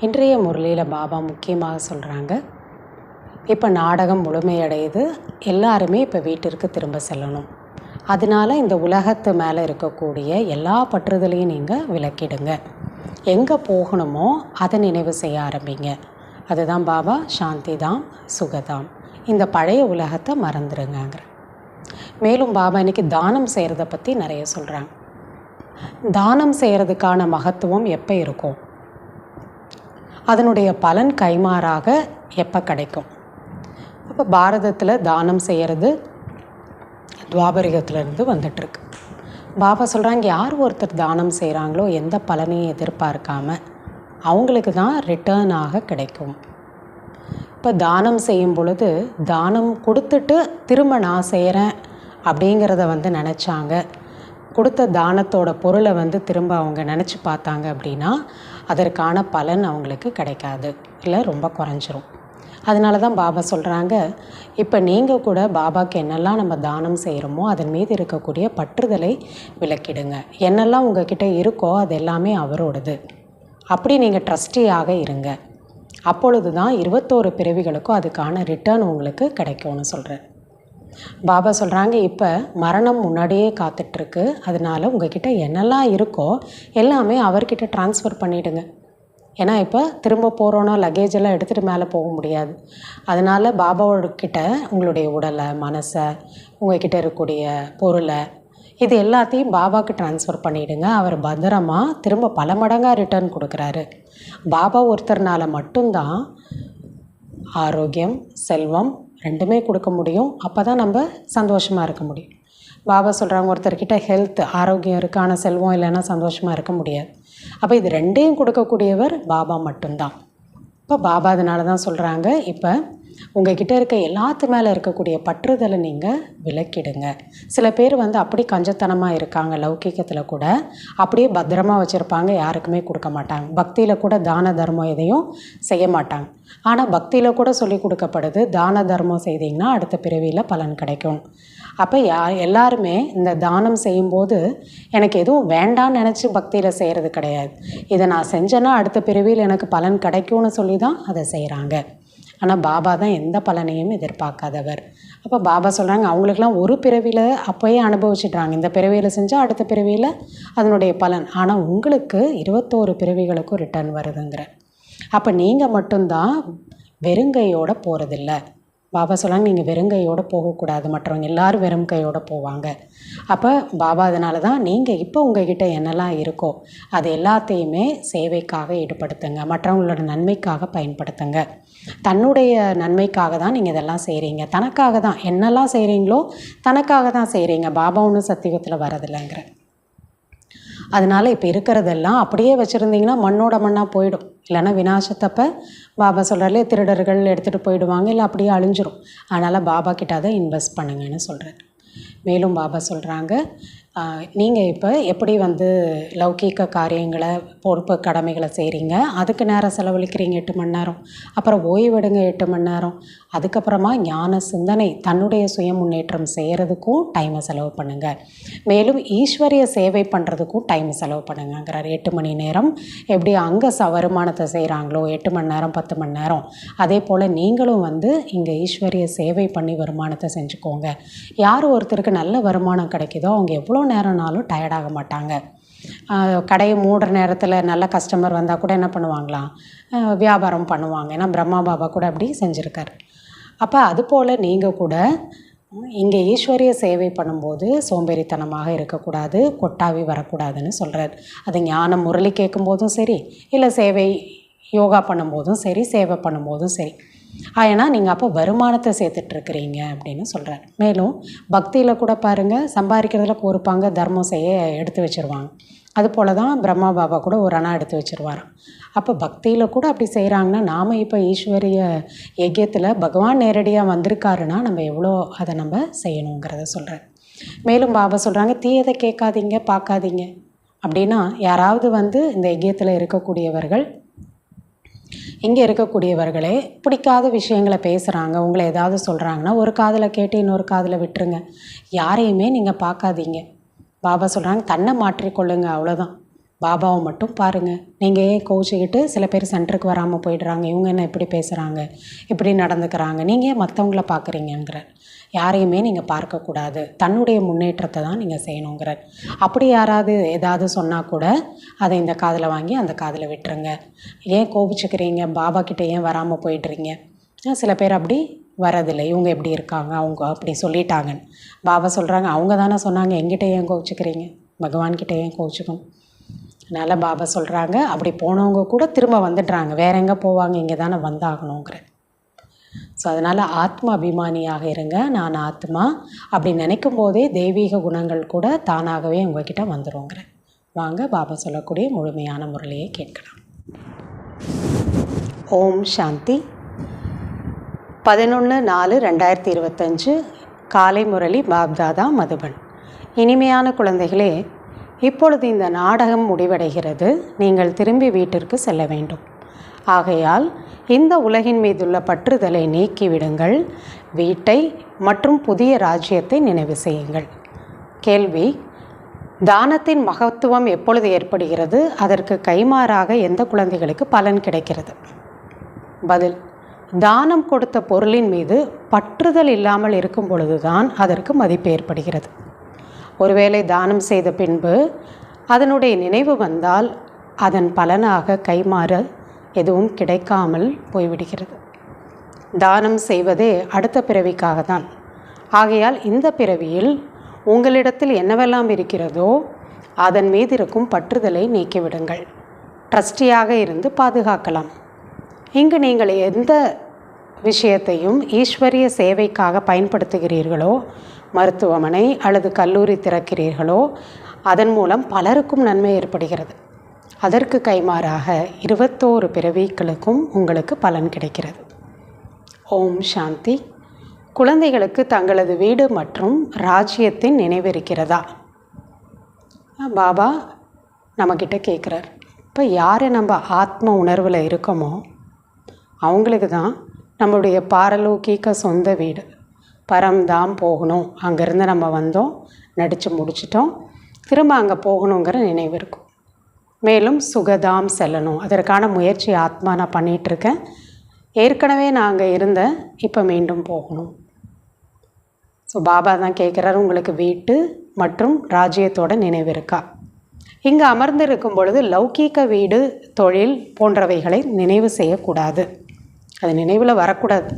இன்றைய முரளியில் பாபா முக்கியமாக சொல்கிறாங்க, இப்போ நாடகம் முழுமையடையுது, எல்லாருமே இப்போ வீட்டிற்கு திரும்ப செல்லணும். அதனால் இந்த உலகத்து மேலே இருக்கக்கூடிய எல்லா பற்றுதலையும் நீங்கள் விலக்கிடுங்க. எங்கே போகணுமோ அதை நினைவு செய்ய ஆரம்பிங்க. அதுதான் பாபா சாந்தி தாம், சுகதாம். இந்த பழைய உலகத்தை மறந்துடுங்கங்கிற. மேலும் பாபா இன்றைக்கி தானம் செய்கிறத பற்றி நிறைய சொல்கிறாங்க. தானம் செய்கிறதுக்கான மகத்துவம் எப்போ இருக்கும், அதனுடைய பலன் கைமாறாக எப்போ கிடைக்கும். அப்போ பாரதத்தில் தானம் செய்கிறது துவாபரிகத்திலேருந்து வந்துட்டுருக்கு. பாபா சொல்கிறாங்க, யார் ஒருத்தர் தானம் செய்கிறாங்களோ எந்த பலனையும் எதிர்பார்க்காம அவங்களுக்கு தான் ரிட்டர்னாக கிடைக்கும். இப்போ தானம் செய்யும் பொழுது தானம் கொடுத்துட்டு திரும்ப நான் செய்கிறேன் அப்படிங்கிறத நினச்சாங்க, கொடுத்த தானத்தோட பொருளை திரும்ப அவங்க நினச்சி பார்த்தாங்க அப்படின்னா அதற்கான பலன் அவங்களுக்கு கிடைக்காது, இல்லை ரொம்ப குறைஞ்சிரும். அதனால தான் பாபா சொல்கிறாங்க, இப்போ நீங்கள் கூட பாபாவுக்கு என்னெல்லாம் நம்ம தானம் செய்கிறோமோ அதன் மீது இருக்கக்கூடிய பற்றுதலை விலக்கிடுங்க. என்னெல்லாம் உங்ககிட்ட இருக்கோ அது எல்லாமே அவரோடது, அப்படி நீங்கள் ட்ரஸ்டியாக இருங்க. அப்பொழுது தான் 21 பிறவிகளுக்கும் அதுக்கான ரிட்டர்ன் உங்களுக்கு கிடைக்கும்னு சொல்கிறேன். பாபா சொல்கிறாங்க, இப்போ மரணம் முன்னாடியே காத்துட்ருக்கு, அதனால் உங்ககிட்ட என்னெல்லாம் இருக்கோ எல்லாமே அவர்கிட்ட ட்ரான்ஸ்ஃபர் பண்ணிவிடுங்க. ஏன்னா இப்போ திரும்ப போகிறோன்னா லக்கேஜ் எல்லாம் எடுத்துகிட்டு மேலே போக முடியாது. அதனால் பாபாவோடக்கிட்ட உங்களுடைய உடலை, மனசை, உங்கள்கிட்ட இருக்கக்கூடிய பொருளை இது எல்லாத்தையும் பாபாவுக்கு ட்ரான்ஸ்ஃபர் பண்ணிவிடுங்க. அவர் பத்திரமாக திரும்ப பல மடங்காக ரிட்டர்ன் கொடுக்குறாரு. பாபா ஒருத்தர்னால மட்டும்தான் ஆரோக்கியம், செல்வம் ரெண்டுமே கொடுக்க முடியும். அப்போ தான் நம்ம சந்தோஷமாக இருக்க முடியும். பாபா சொல்கிறாங்க, ஒருத்தர்கிட்ட ஹெல்த், ஆரோக்கியம் இருக்கு, ஆனால் செல்வம் இல்லைன்னா சந்தோஷமாக இருக்க முடியாது. அப்போ இது ரெண்டையும் கொடுக்கக்கூடியவர் பாபா மட்டும்தான். இப்போ பாபா அதனால தான் சொல்கிறாங்க, இப்போ உங்கள்கிட்ட இருக்க எல்லாத்து மேலே இருக்கக்கூடிய பற்றுதலை நீங்கள் விலக்கிடுங்க. சில பேர் அப்படி கஞ்சத்தனமாக இருக்காங்க, லௌகிக்கத்தில் கூட அப்படியே பத்திரமா வச்சுருப்பாங்க, யாருக்குமே கொடுக்க மாட்டாங்க. பக்தியில் கூட தான தர்மம் எதையும் செய்ய மாட்டாங்க. ஆனால் பக்தியில் கூட சொல்லி கொடுக்கப்படுது, தான தர்மம் செய்தீங்கன்னா அடுத்த பிறவியில் பலன் கிடைக்கும். அப்போ எல்லாருமே இந்த தானம் செய்யும்போது எனக்கு எதுவும் வேண்டான்னு நினச்சி பக்தியில் செய்கிறது கிடையாது. இதை நான் செஞ்சேன்னா அடுத்த பிறவியில் எனக்கு பலன் கிடைக்கும்னு சொல்லி தான் அதை செய்கிறாங்க. ஆனால் பாபா தான் எந்த பலனையும் எதிர்பார்க்காதவர். அப்போ பாபா சொல்கிறாங்க, அவங்களுக்கெல்லாம் ஒரு பிறவியில் அப்போயே அனுபவிச்சிட்றாங்க, இந்த பிறவியில் செஞ்சால் அடுத்த பிறவியில் அதனுடைய பலன். ஆனால் உங்களுக்கு 21 பிறவிகளுக்கும் ரிட்டர்ன் வருதுங்கிற. அப்போ நீங்கள் மட்டும்தான் வெறுங்கையோடு போகிறதில்ல. பாபா சொல்கிறாங்க, நீங்கள் வெறுங்கையோடு போகக்கூடாது, மற்றவங்க எல்லோரும் வெறும் கையோடு போவாங்க. அப்போ பாபா அதனால தான் நீங்கள் இப்போ உங்கள்கிட்ட என்னெல்லாம் இருக்கோ அது எல்லாத்தையுமே சேவைக்காக ஈடுபடுத்துங்க, மற்றவங்களோட நன்மைக்காக பயன்படுத்துங்க. தன்னுடைய நன்மைக்காக தான் நீங்கள் இதெல்லாம் செய்கிறீங்க, தனக்காக தான் என்னெல்லாம் செய்கிறீங்களோ தனக்காக தான் செய்கிறீங்க. பாபா ஒன்றும் சத்தியுகத்தில் வரதில்லைங்கிற. அதனால் இப்போ இருக்கிறதெல்லாம் அப்படியே வச்சுருந்தீங்கன்னா மண்ணோட மண்ணாக போயிடும். இல்லைன்னா விநாசத்தப்போ பாபா சொல்கிறாலே திருடர்கள் எடுத்துகிட்டு போயிடுவாங்க, இல்லை அப்படியே அழிஞ்சிரும். அதனால் பாபா கிட்ட அதை இன்வெஸ்ட் பண்ணுங்கன்னு சொல்கிறார். மேலும் பாபா சொல்கிறாங்க, நீங்கள் இப்போ எப்படி லௌகீக காரியங்களை, பொறுப்பு கடமைகளை செய்கிறீங்க, அதுக்கு நேரம் செலவழிக்கிறீங்க 8 மணி நேரம், அப்புறம் ஓய்வெடுங்க 8 மணி நேரம், அதுக்கப்புறமா ஞான சிந்தனை, தன்னுடைய சுய முன்னேற்றம் செய்கிறதுக்கும் டைமை செலவு பண்ணுங்கள். மேலும் ஈஸ்வரிய சேவை பண்ணுறதுக்கும் டைம் செலவு பண்ணுங்கங்கிறார். 8 மணி நேரம் எப்படி அங்கே வருமானத்தை செய்கிறாங்களோ 8 மணி நேரம் 10 மணி நேரம், அதே போல் நீங்களும் இங்கே ஈஸ்வரிய சேவை பண்ணி வருமானத்தை செஞ்சுக்கோங்க. யார் ஒருத்தருக்கு நல்ல வருமானம் கிடைக்குதோ அவங்க எவ்வளோ நேரம்னாலும் டயர்டாக மாட்டாங்க. கடையை மூடுற நேரத்தில் நல்ல கஸ்டமர் வந்தால் கூட என்ன பண்ணுவாங்களாம், வியாபாரம் பண்ணுவாங்க. ஏன்னா பிரம்மா பாபா கூட அப்படி செஞ்சுருக்கார். அப்போ அதுபோல் நீங்கள் கூட இங்கே ஈஸ்வரிய சேவை பண்ணும்போது சோம்பேறித்தனமாக இருக்கக்கூடாது, கொட்டாவி வரக்கூடாதுன்னு சொல்கிறார். அது ஞானம் முரளி கேட்கும்போதும் சரி, இல்லை சேவை யோகா பண்ணும்போதும் சரி, சேவை பண்ணும்போதும் சரி. ஏன்னா நீங்கள் அப்போ வருமானத்தை சேர்த்துட்ருக்கிறீங்க அப்படின்னு சொல்கிறார். மேலும் பக்தியில் கூட பாருங்கள், சம்பாதிக்கிறதுல ஒரு பங்கு தர்மம் செய்ய எடுத்து வச்சுருவாங்க. அதுபோல் தான் பிரம்மா பாபா கூட ஒரு அணா எடுத்து வச்சுருவாராம். அப்போ பக்தியில் கூட அப்படி செய்கிறாங்கன்னா நாம் இப்போ ஈஸ்வரிய யஜ்யத்தில் பகவான் நேரடியாக வந்திருக்காருன்னா நம்ம எவ்வளோ அதை நம்ம செய்யணுங்கிறத சொல்கிறார். மேலும் பாபா சொல்கிறாங்க, தீயதை கேட்காதீங்க, பார்க்காதீங்க. அப்படின்னா யாராவது இந்த யஜ்யத்தில் இருக்கக்கூடியவர்கள், இங்கே இருக்கக்கூடியவர்களே பிடிக்காத விஷயங்களை பேசுகிறாங்க, உங்களை ஏதாவது சொல்கிறாங்கன்னா ஒரு காதில் கேட்டு இன்னொரு காதில் விட்டுருங்க. யாரையுமே நீங்கள் பார்க்காதீங்க. பாபா சொல்கிறாங்க, தன்னை மாற்றிக்கொள்ளுங்க, அவ்வளோதான். பாபாவை மட்டும் பாருங்கள். நீங்கள் ஏன் கோச்சிக்கிட்டு சில பேர் சென்டருக்கு வராமல் போயிடுறாங்க, இவங்க என்ன இப்படி பேசுகிறாங்க, இப்படி நடந்துக்கிறாங்க, நீங்கள் ஏன் மற்றவங்கள பார்க்குறீங்கங்கிறார். யாரையுமே நீங்கள் பார்க்கக்கூடாது, தன்னுடைய முன்னேற்றத்தை தான் நீங்கள் செய்யணுங்கிறார். அப்படி யாராவது ஏதாவது சொன்னால் கூட அதை இந்த காதில் வாங்கி அந்த காதில் விட்டுருங்க. ஏன் கோபிச்சுக்கிறீங்க, பாபா கிட்டே ஏன் வராமல் போயிடுறீங்க. சில பேர் அப்படி வரதில்லை, இவங்க எப்படி இருக்காங்க, அவங்க அப்படி சொல்லிட்டாங்கன்னு. பாபா சொல்கிறாங்க, அவங்க தானே சொன்னாங்க, எங்கிட்ட ஏன் கோவிச்சுக்கிறீங்க, பகவான்கிட்ட ஏன் கோவிச்சுக்கணும். அதனால் பாபா சொல்கிறாங்க, அப்படி போனவங்க கூட திரும்ப வந்துடுறாங்க, வேற எங்கே போவாங்க, இங்கே தானே வந்தாகணுங்கிற. ஸோ அதனால் ஆத்ம அபிமானியாக இருங்க. நான் ஆத்மா அப்படி நினைக்கும் போதே தெய்வீக குணங்கள் கூட தானாகவே உங்ககிட்ட வந்துடுங்கிற. வாங்க பாபா சொல்லக்கூடிய முழுமையான முரளியை கேட்கலாம். ஓம் சாந்தி. 11/4/2025 காலை முரளி பாப்தாதா மதுபன். இனிமையான குழந்தைகளே, இப்பொழுது இந்த நாடகம் முடிவடைகிறது. நீங்கள் திரும்பி வீட்டிற்கு செல்ல வேண்டும். ஆகையால் இந்த உலகின் மீதுள்ள பற்றுதலை நீக்கிவிடுங்கள். வீட்டை மற்றும் புதிய ராஜ்யத்தை நினைவு செய்யுங்கள். கேள்வி: தானத்தின் மகத்துவம் எப்பொழுது ஏற்படுகிறது? அதற்கு கைமாறாக எந்த குழந்தைகளுக்கு பலன் கிடைக்கிறது? பதில்: தானம் கொடுத்த பொருளின் மீது பற்றுதல் இல்லாமல் இருக்கும் பொழுதுதான் அதற்கு மதிப்பு ஏற்படுகிறது. ஒருவேளை தானம் செய்த பின்பு அதனுடைய நினைவு வந்தால் அதன் பலனாக கைமாற எதுவும் கிடைக்காமல் போய்விடுகிறது. தானம் செய்வதே அடுத்த பிறவிக்காக தான். ஆகையால் இந்த பிறவியில் உங்களிடத்தில் என்னவெல்லாம் இருக்கிறதோ அதன் மீது இருக்கும் பற்றுதலை நீக்கிவிடுங்கள். ட்ரஸ்டியாக இருந்து பாதுகாக்கலாம். இங்கு நீங்கள் எந்த விஷயத்தையும் ஈஸ்வரிய சேவைக்காக பயன்படுத்துகிறீர்களோ, மருத்துவமனை அல்லது கல்லூரி திறக்கிறீர்களோ, அதன் மூலம் பலருக்கும் நன்மை ஏற்படுகிறது. அதற்கு கைமாறாக 21 பிறவிகளுக்கும் உங்களுக்கு பலன் கிடைக்கிறது. ஓம் சாந்தி. குழந்தைகளுக்கு தங்களது வீடு மற்றும் ராஜ்யத்தின் நினைவு இருக்கிறதா? பாபா நம்மக்கிட்ட கேட்குறார். இப்போ யார் நம்ம ஆத்ம உணர்வில் இருக்கோமோ அவங்களுக்கு தான் நம்மளுடைய பாரலோகிக்க சொந்த வீடு. பரம்தாம் போகணும், அங்கேருந்து நம்ம வந்தோம், நடித்து முடிச்சிட்டோம், திரும்ப அங்கே போகணுங்கிற நினைவு இருக்கும். மேலும் சுகதாம் செல்லணும், அதற்கான முயற்சி ஆத்மா நான் பண்ணிகிட்ருக்கேன். ஏற்கனவே நான் அங்கே இருந்தேன், இப்போ மீண்டும் போகணும். ஸோ பாபா தான் கேட்குறாரு, உங்களுக்கு வீட்டு மற்றும் ராஜ்யத்தோட நினைவு இருக்கா? இங்கே அமர்ந்திருக்கும் பொழுது லௌகீக வீடு, தொழில் போன்றவைகளை நினைவு செய்யக்கூடாது. அது நினைவில் வரக்கூடாது.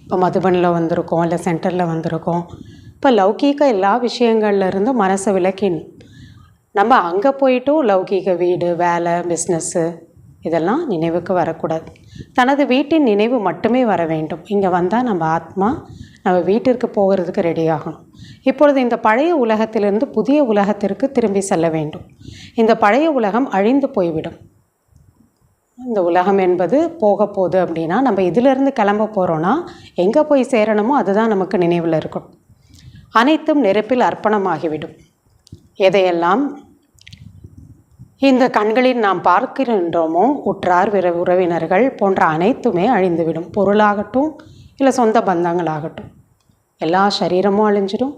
இப்போ மதுபனில் வந்திருக்கோம், இல்லை சென்டரில் வந்திருக்கோம், இப்போ லௌகீக எல்லா விஷயங்கள்லேருந்து மனசை விலக்கின் நம்ம அங்கே போயிட்டும் லௌகீக வீடு, வேலை, பிஸ்னஸ்ஸு இதெல்லாம் நினைவுக்கு வரக்கூடாது. தனது வீட்டின் நினைவு மட்டுமே வர வேண்டும். இங்கே வந்தால் நம்ம ஆத்மா நம்ம வீட்டிற்கு போகிறதுக்கு ரெடி ஆகணும். இப்பொழுது இந்த பழைய உலகத்திலிருந்து புதிய உலகத்திற்கு திரும்பி செல்ல வேண்டும். இந்த பழைய உலகம் அழிந்து போய்விடும். இந்த உலகம் என்பது போக போகுது அப்படின்னா நம்ம இதிலிருந்து கிளம்ப போகிறோன்னா எங்கே போய் சேரணுமோ அதுதான் நமக்கு நினைவில் இருக்கும். அனைத்தும் நெருப்பில் அர்ப்பணமாகிவிடும். எதையெல்லாம் இந்த கண்களில் நாம் பார்க்கின்றோமோ, உற்றார் உறவினர்கள் போன்ற அனைத்துமே அழிந்துவிடும். பொருளாகட்டும் இல்லை சொந்த பந்தங்களாகட்டும், எல்லா சரீரமும் அழிஞ்சிடும்.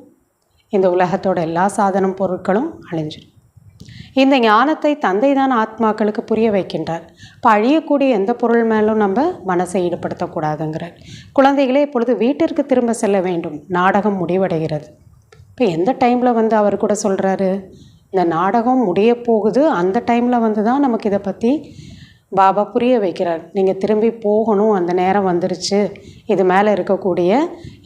இந்த உலகத்தோட எல்லா சாதனம் பொருட்களும் அழிஞ்சிடும். இந்த ஞானத்தை தந்தை தான் ஆத்மாக்களுக்கு புரிய வைக்கின்றார். இப்போ அழியக்கூடிய எந்த பொருள் மேலும் நம்ம மனசை ஈடுபடுத்தக்கூடாதுங்கிறார். குழந்தைகளே, இப்பொழுது வீட்டிற்கு திரும்ப செல்ல வேண்டும். நாடகம் முடிவடைகிறது. இப்போ எந்த டைமில் அவர் கூட சொல்கிறாரு, இந்த நாடகம் முடிய போகுது, அந்த டைமில் தான் நமக்கு இதை பற்றி பாபா புரிய வைக்கிறார். நீங்கள் திரும்பி போகணும், அந்த நேரம் வந்துருச்சு, இது மேலே இருக்கக்கூடிய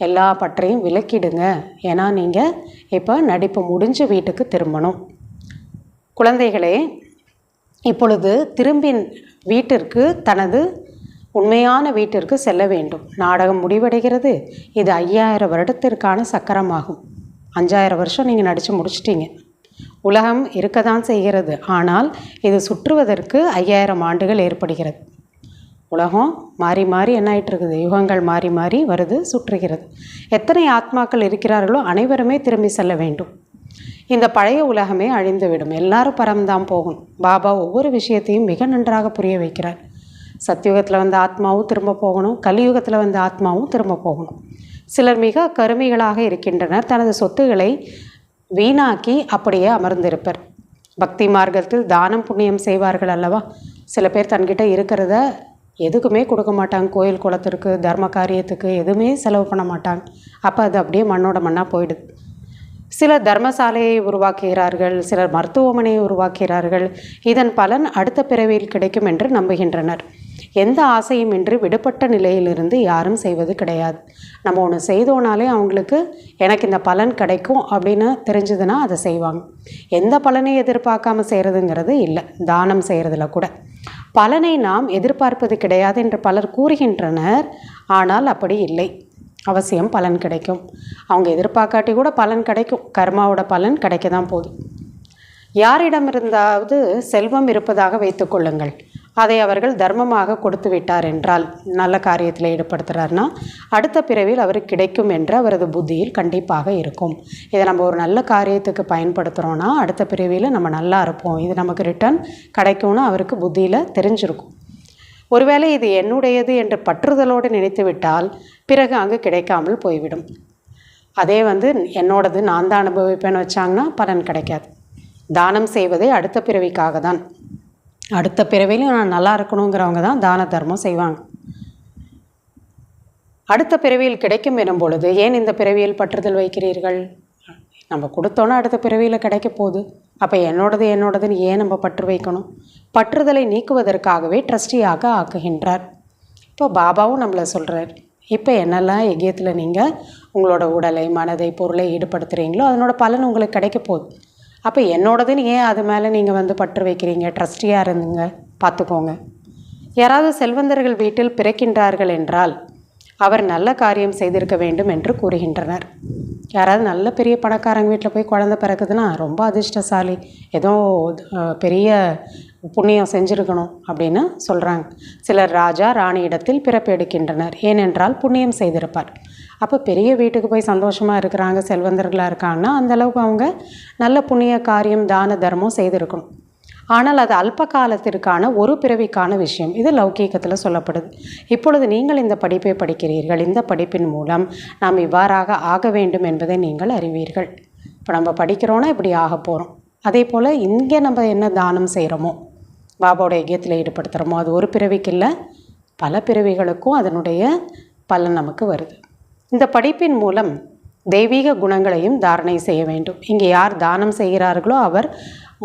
எல்லா பற்றையும் விலக்கிடுங்க, ஏன்னா நீங்கள் இப்போ நடிப்பு முடிஞ்சு வீட்டுக்கு திரும்பணும். குழந்தைகளே, இப்பொழுது திரும்பி வீட்டிற்கு, தனது உண்மையான வீட்டிற்கு செல்ல வேண்டும். நாடகம் முடிவடைகிறது. இது 5000 வருடத்திற்கான சக்கரமாகும். 5000 வருஷம் நீங்கள் நடித்து முடிச்சிட்டீங்க. உலகம் இருக்க தான் செய்கிறது, ஆனால் இது சுற்றுவதற்கு 5000 ஆண்டுகள் ஏற்படுகிறது. உலகம் மாறி மாறி என்ன ஆகிட்டு இருக்குது, யுகங்கள் மாறி மாறி வருது, சுற்றுகிறது. எத்தனை ஆத்மாக்கள் இருக்கிறார்களோ அனைவருமே திரும்பி செல்ல வேண்டும். இந்த பழைய உலகமே அழிந்துவிடும். எல்லாரும் பரம்தான் போகும். பாபா ஒவ்வொரு விஷயத்தையும் மிக நன்றாக புரிய வைக்கிறார். சத்தியுகத்தில் வந்த ஆத்மாவும் திரும்ப போகணும், கலியுகத்தில் வந்த ஆத்மாவும் திரும்ப போகணும். சிலர் மிக கருமிகளாக இருக்கின்றனர். தனது சொத்துக்களை வீணாக்கி அப்படியே அமர்ந்திருப்பர். பக்தி மார்க்கத்தில் தானம் புண்ணியம் செய்வார்கள் அல்லவா. சில பேர் தன்கிட்ட இருக்கிறத எதுக்குமே கொடுக்க மாட்டாங்க. கோயில் குளத்திற்கு, தர்ம காரியத்துக்கு எதுவுமே செலவு பண்ண மாட்டாங்க. அப்போ அது அப்படியே மண்ணோட மண்ணாக போயிடுது. சிலர் தர்மசாலையை உருவாக்குகிறார்கள், சிலர் மருத்துவமனையை உருவாக்குகிறார்கள். இதன் பலன் அடுத்த பிறவியில் கிடைக்கும் என்று நம்புகின்றனர். எந்த ஆசையும் இன்றி விடுபட்ட நிலையிலிருந்து யாரும் செய்வது கிடையாது. நம்ம ஒன்று செய்தோனாலே அவங்களுக்கு எனக்கு இந்த பலன் கிடைக்கும் அப்படின்னு தெரிஞ்சதுன்னா அதை செய்வாங்க. எந்த பலனையும் எதிர்பார்க்காம செய்கிறதுங்கிறது இல்லை. தானம் செய்கிறதுல கூட பலனை நாம் எதிர்பார்ப்பது கிடையாது என்று பலர் கூறுகின்றனர். ஆனால் அப்படி இல்லை. அவசியம் பலன் கிடைக்கும். அவங்க எதிர்பார்க்காட்டி கூட பலன் கிடைக்கும். கர்மாவோட பலன் கிடைக்க தான் போதும். யாரிடமிருந்தாவது செல்வம் இருப்பதாக வைத்துக்கொள்ளுங்கள். அதை அவர்கள் தர்மமாக கொடுத்து விட்டார் என்றால், நல்ல காரியத்தில் ஈடுபடுத்துகிறார்னா அடுத்த பிறவியில் அவருக்கு கிடைக்கும் என்று அவரது புத்தியில் கண்டிப்பாக இருக்கும். இதை நம்ம ஒரு நல்ல காரியத்துக்கு பயன்படுத்துகிறோன்னா அடுத்த பிறவியில் நம்ம நல்லா இருப்போம், இது நமக்கு ரிட்டர்ன் கிடைக்கும்னு அவருக்கு புத்தியில் தெரிஞ்சிருக்கும். ஒருவேளை இது என்னுடையது என்று பற்றுதலோடு நினைத்து விட்டால் பிறகு அங்கு கிடைக்காமல் போய்விடும். அதே என்னோடது நான் தான் அனுபவிப்பேன்னு வச்சாங்கன்னா பலன் கிடைக்காது. தானம் செய்வதே அடுத்த பிறவிக்காக தான். அடுத்த பிறவிலையும் நான் நல்லா இருக்கணுங்கிறவங்க தான் தான தர்மம் செய்வாங்க. அடுத்த பிறவியில் கிடைக்கும் எனும் பொழுது ஏன் இந்த பிறவியில் பற்றுதல் வைக்கிறீர்கள்? நம்ம கொடுத்தோன்னா அடுத்த பிறவியில் கிடைக்க போகுது. அப்போ என்னோடதுன்னு ஏன் நம்ம பற்று வைக்கணும்? பற்றுதலை நீக்குவதற்காகவே ட்ரஸ்டியாக ஆக்குகின்றார். இப்போ பாபாவும் நம்மளை சொல்கிறார், இப்போ என்னெல்லாம் யஜ்யத்தில் நீங்கள் உங்களோட உடலை, மனதை, பொருளை ஈடுபடுத்துகிறீங்களோ அதனோட பலன் உங்களுக்கு கிடைக்க போகுது. அப்போ என்னோடதுன்னு ஏன் அது மேலே நீங்கள் பற்று வைக்கிறீங்க? ட்ரஸ்டியாக இருந்துங்க, பார்த்துக்கோங்க. யாராவது செல்வந்தர்கள் வீட்டில் பிறக்கின்றார்கள் என்றால் அவர் நல்ல காரியம் செய்திருக்க வேண்டும் என்று கூறுகின்றனர். யாராவது நல்ல பெரிய பணக்காரங்க வீட்டில் போய் குழந்தை பிறக்குதுன்னா ரொம்ப அதிர்ஷ்டசாலி, ஏதோ பெரிய புண்ணியம் செஞ்சுருக்கணும் அப்படின்னு சொல்கிறாங்க. சிலர் ராஜா ராணி இடத்தில் பிறப்பு எடுக்கின்றனர், ஏனென்றால் புண்ணியம் செய்திருப்பார். அப்போ பெரிய வீட்டுக்கு போய் சந்தோஷமாக இருக்கிறாங்க, செல்வந்தர்களாக இருக்காங்கன்னா அந்தளவுக்கு அவங்க நல்ல புண்ணிய காரியம், தான தர்மம் செய்திருக்கணும். ஆனால் அது அல்ப காலத்திற்கான ஒரு பிறவிக்கான விஷயம். இது லௌகீகத்தில் சொல்லப்படுது. இப்பொழுது நீங்கள் இந்த படிப்பை படிக்கிறீர்கள். இந்த படிப்பின் மூலம் நாம் இவ்வாறாக ஆக வேண்டும் என்பதை நீங்கள் அறிவீர்கள். இப்போ நம்ம படிக்கிறோன்னா இப்படி ஆக போகிறோம். அதே போல் இங்கே நம்ம என்ன தானம் செய்கிறோமோ, பாபாவோட யஜ்யத்தில் ஈடுபடுத்துகிறோமோ, அது ஒரு பிறவிக்கு இல்லை, பல பிறவிகளுக்கும் அதனுடைய பலன் நமக்கு வருது. இந்த படிப்பின் மூலம் தெய்வீக குணங்களையும் தாரணை செய்ய வேண்டும். இங்கே யார் தானம் செய்கிறார்களோ அவர்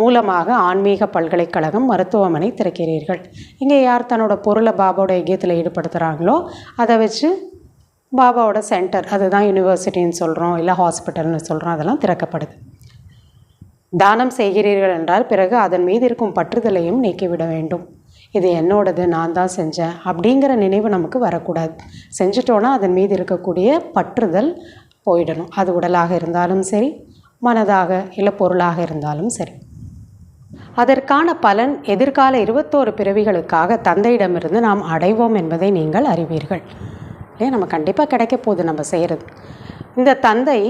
மூலமாக ஆன்மீக பல்கலைக்கழகம், மருத்துவமனை திறக்கிறீர்கள். இங்கே யார் தன்னோட பொருளை பாபாவோட யஜ்யத்தில் ஈடுபடுத்துகிறாங்களோ அதை வச்சு பாபாவோட சென்டர், அதுதான் யூனிவர்சிட்டின்னு சொல்கிறோம், இல்லை ஹாஸ்பிட்டல்னு சொல்கிறோம், அதெல்லாம் திறக்கப்படுது. தானம் செய்கிறீர்கள் என்றால் பிறகு அதன் மீது இருக்கும் பற்றுதலையும் நீக்கிவிட வேண்டும். இது என்னோடது, நான் தான் செஞ்சேன் அப்படிங்கிற நினைவு நமக்கு வரக்கூடாது. செஞ்சிட்டோன்னா அதன் மீது இருக்கக்கூடிய பற்றுதல் போயிடணும். அது உடலாக இருந்தாலும் சரி, மனதாக இல்லை பொருளாக இருந்தாலும் சரி. அதற்கான பலன் எதிர்கால 21 பிறவிகளுக்காக தந்தையிடமிருந்து நாம் அடைவோம் என்பதை நீங்கள் அறிவீர்கள். நம்ம கண்டிப்பாக கிடைக்க போகுது நம்ம செய்கிறது. இந்த தந்தை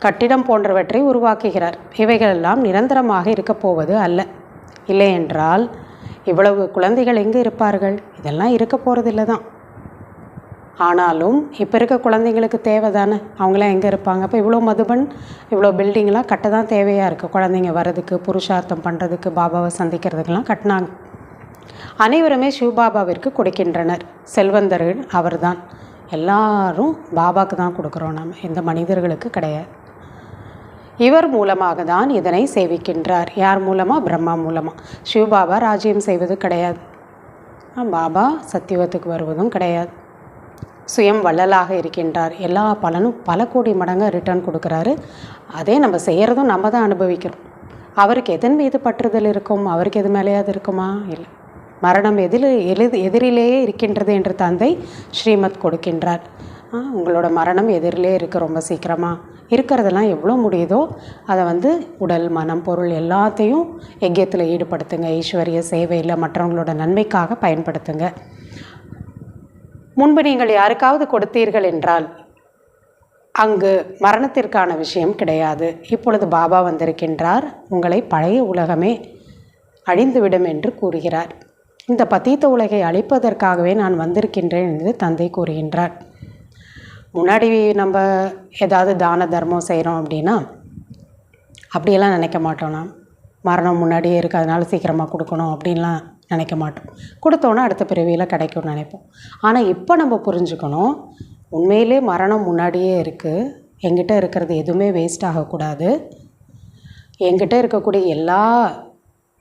கட்டிடம் போன்றவற்றை உருவாக்குகிறார். இவைகளெல்லாம் நிரந்தரமாக இருக்க போவது அல்ல. இல்லை என்றால் இவ்வளவு குழந்தைகள் எங்கே இருப்பார்கள்? இதெல்லாம் இருக்க போகிறதில்ல தான். ஆனாலும் இப்போ இருக்க குழந்தைங்களுக்கு தேவை தானே, அவங்களாம் எங்கே இருப்பாங்க? அப்போ இவ்வளோ மதுபன், இவ்வளோ பில்டிங்லாம் கட்ட தான் தேவையாக இருக்குது. குழந்தைங்க வர்றதுக்கு, புருஷார்த்தம் பண்ணுறதுக்கு, பாபாவை சந்திக்கிறதுக்கெல்லாம் கட்டினாங்க. அனைவருமே சிவபாபாவிற்கு கொடுக்கின்றனர். செல்வந்தர்கள் அவர் தான். எல்லாரும் பாபாவுக்கு தான் கொடுக்குறோம், நாம் எந்த மனிதர்களுக்கு கிடையாது. இவர் மூலமாக தான் இதனை சேவிக்கின்றார். யார் மூலமாக? பிரம்மா மூலமாக. சிவபாபா ராஜ்யம் செய்வது கிடையாது, பாபா சத்தியுகத்துக்கு வருவதும் கிடையாது. சுயம் வள்ளலாக இருக்கின்றார். எல்லா பலனும் பல கோடி மடங்கு ரிட்டர்ன் கொடுக்குறாரு. அதே நம்ம செய்கிறதும் நம்ம தான் அனுபவிக்கிறோம். அவருக்கு எதன் மீது பற்றுதல் இருக்கும்? அவருக்கு எது மேலேயாவது இருக்குமா? இல்லை. மரணம் எதிரிலேயே இருக்கின்றது என்று தந்தை ஸ்ரீமத் கொடுக்கின்றார். உங்களோட மரணம் எதிரிலே இருக்குது, ரொம்ப சீக்கிரமாக இருக்கிறதெல்லாம் எவ்வளோ முடியுதோ அதை உடல், மனம், பொருள் எல்லாத்தையும் யஜ்யத்தில் ஈடுபடுத்துங்க. ஈஸ்வரிய சேவையில் மற்றவங்களோட நன்மைக்காக பயன்படுத்துங்க. முன்பு நீங்கள் யாருக்காவது கொடுத்தீர்கள் என்றால் அங்கு மரணத்திற்கான விஷயம் கிடையாது. இப்பொழுது பாபா வந்திருக்கின்றார், உங்களை பழைய உலகமே அழிந்துவிடும் என்று கூறுகிறார். இந்த பதீத்த உலகை அழிப்பதற்காகவே நான் வந்திருக்கின்றேன் என்று தந்தை கூறுகின்றார். முன்னாடி நம்ம ஏதாவது தான தர்மம் செய்கிறோம் அப்படின்னா அப்படியெல்லாம் நினைக்க மாட்டோம். நாம் மரணம் முன்னாடியே இருக்குது அதனால சீக்கிரமாக கொடுக்கணும் அப்படின்லாம் நினைக்க மாட்டோம். கொடுத்தோன்னா அடுத்த பிறவியில் கிடைக்கும்னு நினைப்போம். ஆனால் இப்போ நம்ம புரிஞ்சுக்கணும், உண்மையிலே மரணம் முன்னாடியே இருக்குது. என்கிட்ட இருக்கிறது எதுவுமே வேஸ்ட் ஆகக்கூடாது. என்கிட்ட இருக்கக்கூடிய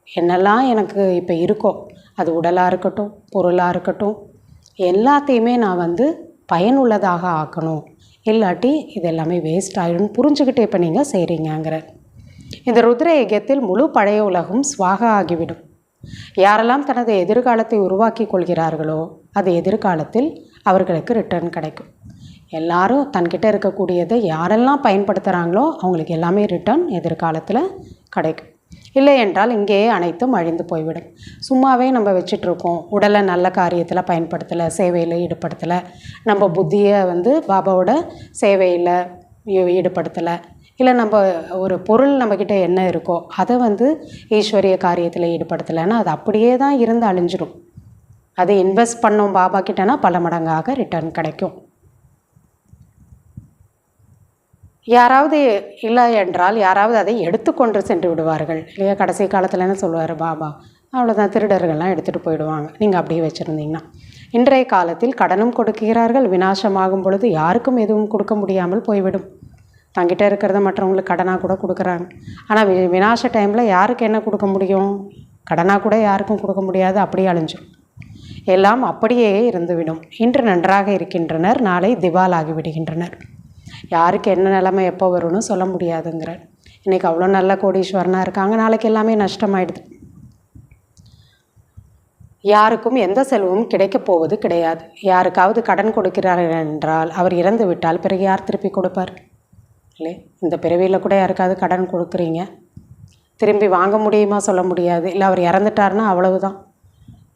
என்னெல்லாம் எனக்கு இப்போ இருக்கோ, அது உடலாக இருக்கட்டும், பொருளாக இருக்கட்டும், எல்லாத்தையுமே நான் பயனுள்ளதாக ஆக்கணும். இல்லாட்டி இது எல்லாமே வேஸ்ட் ஆகிடும் புரிஞ்சுக்கிட்டு இப்போ நீங்கள் செய்கிறீங்கங்கிற இந்த ருத்ர யஜ்யத்தில் முழு பழைய உலகம் ஸ்வாகா ஆகிவிடும். யாரெல்லாம் தனது எதிர்காலத்தை உருவாக்கி கொள்கிறார்களோ அது எதிர்காலத்தில் அவர்களுக்கு ரிட்டர்ன் கிடைக்கும். எல்லாரும் தன்கிட்ட இருக்கக்கூடியதை யாரெல்லாம் பயன்படுத்துகிறாங்களோ அவங்களுக்கு எல்லாமே ரிட்டர்ன் எதிர்காலத்தில் கிடைக்கும். இல்லை என்றால் இங்கேயே அனைத்தும் அழிந்து போய்விடும். சும்மாவே நம்ம வச்சிட்ருக்கோம், உடலை நல்ல காரியத்தில் பயன்படுத்தலை, சேவையில் ஈடுபடுத்தலை, நம்ம புத்தியை பாபாவோட சேவையில் ஈடுபடுத்தலை, இல்லை நம்ம ஒரு பொருள் நம்மக்கிட்ட என்ன இருக்கோ அதை ஈஸ்வரிய காரியத்தில் ஈடுபடுத்தலைன்னா அது அப்படியே தான் இருந்து அழிஞ்சிடும். அதை இன்வெஸ்ட் பண்ணோம் பாபா கிட்டனா பல மடங்காக ரிட்டர்ன் கிடைக்கும். யாராவது இல்லை என்றால் யாராவது அதை எடுத்துக்கொண்டு சென்று விடுவார்கள் இல்லையா? கடைசி காலத்தில் என்ன சொல்லுவார் பாபா, அவ்வளோதான், திருடர்கள்லாம் எடுத்துகிட்டு போயிடுவாங்க நீங்கள் அப்படியே வச்சுருந்தீங்கன்னா. இன்றைய காலத்தில் கடனும் கொடுக்கிறார்கள், விநாசமாகும் பொழுது யாருக்கும் எதுவும் கொடுக்க முடியாமல் போய்விடும். தங்கிட்ட இருக்கிறத மற்றவங்களுக்கு கடனாக கூட கொடுக்குறாங்க. ஆனால் விநாச டைமில் யாருக்கு என்ன கொடுக்க முடியும்? கடனாக கூட யாருக்கும் கொடுக்க முடியாது, அப்படியே அழிஞ்சிடும். எல்லாம் அப்படியே இருந்துவிடும். இன்று நன்றாக இருக்கின்றனர், நாளை திவாலாகி விடுகின்றனர். யாருக்கு என்ன நிலைமை எப்போ வரும்னு சொல்ல முடியாதுங்கிறார். இன்றைக்கி அவ்வளோ நல்ல கோடீஸ்வரனாக இருக்காங்க, நாளைக்கு எல்லாமே நஷ்டமாயிடுது. யாருக்கும் எந்த செல்வமும் கிடைக்கப் போவது கிடையாது. யாருக்காவது கடன் கொடுக்கிறார் என்றால் அவர் இறந்து விட்டால் பிறகு யார் திருப்பி கொடுப்பார்? இல்லை, இந்த பிறவியில் கூட யாருக்காவது கடன் கொடுக்குறீங்க, திரும்பி வாங்க முடியுமா? சொல்ல முடியாது. இல்லை அவர் இறந்துட்டார்னா அவ்வளவுதான்.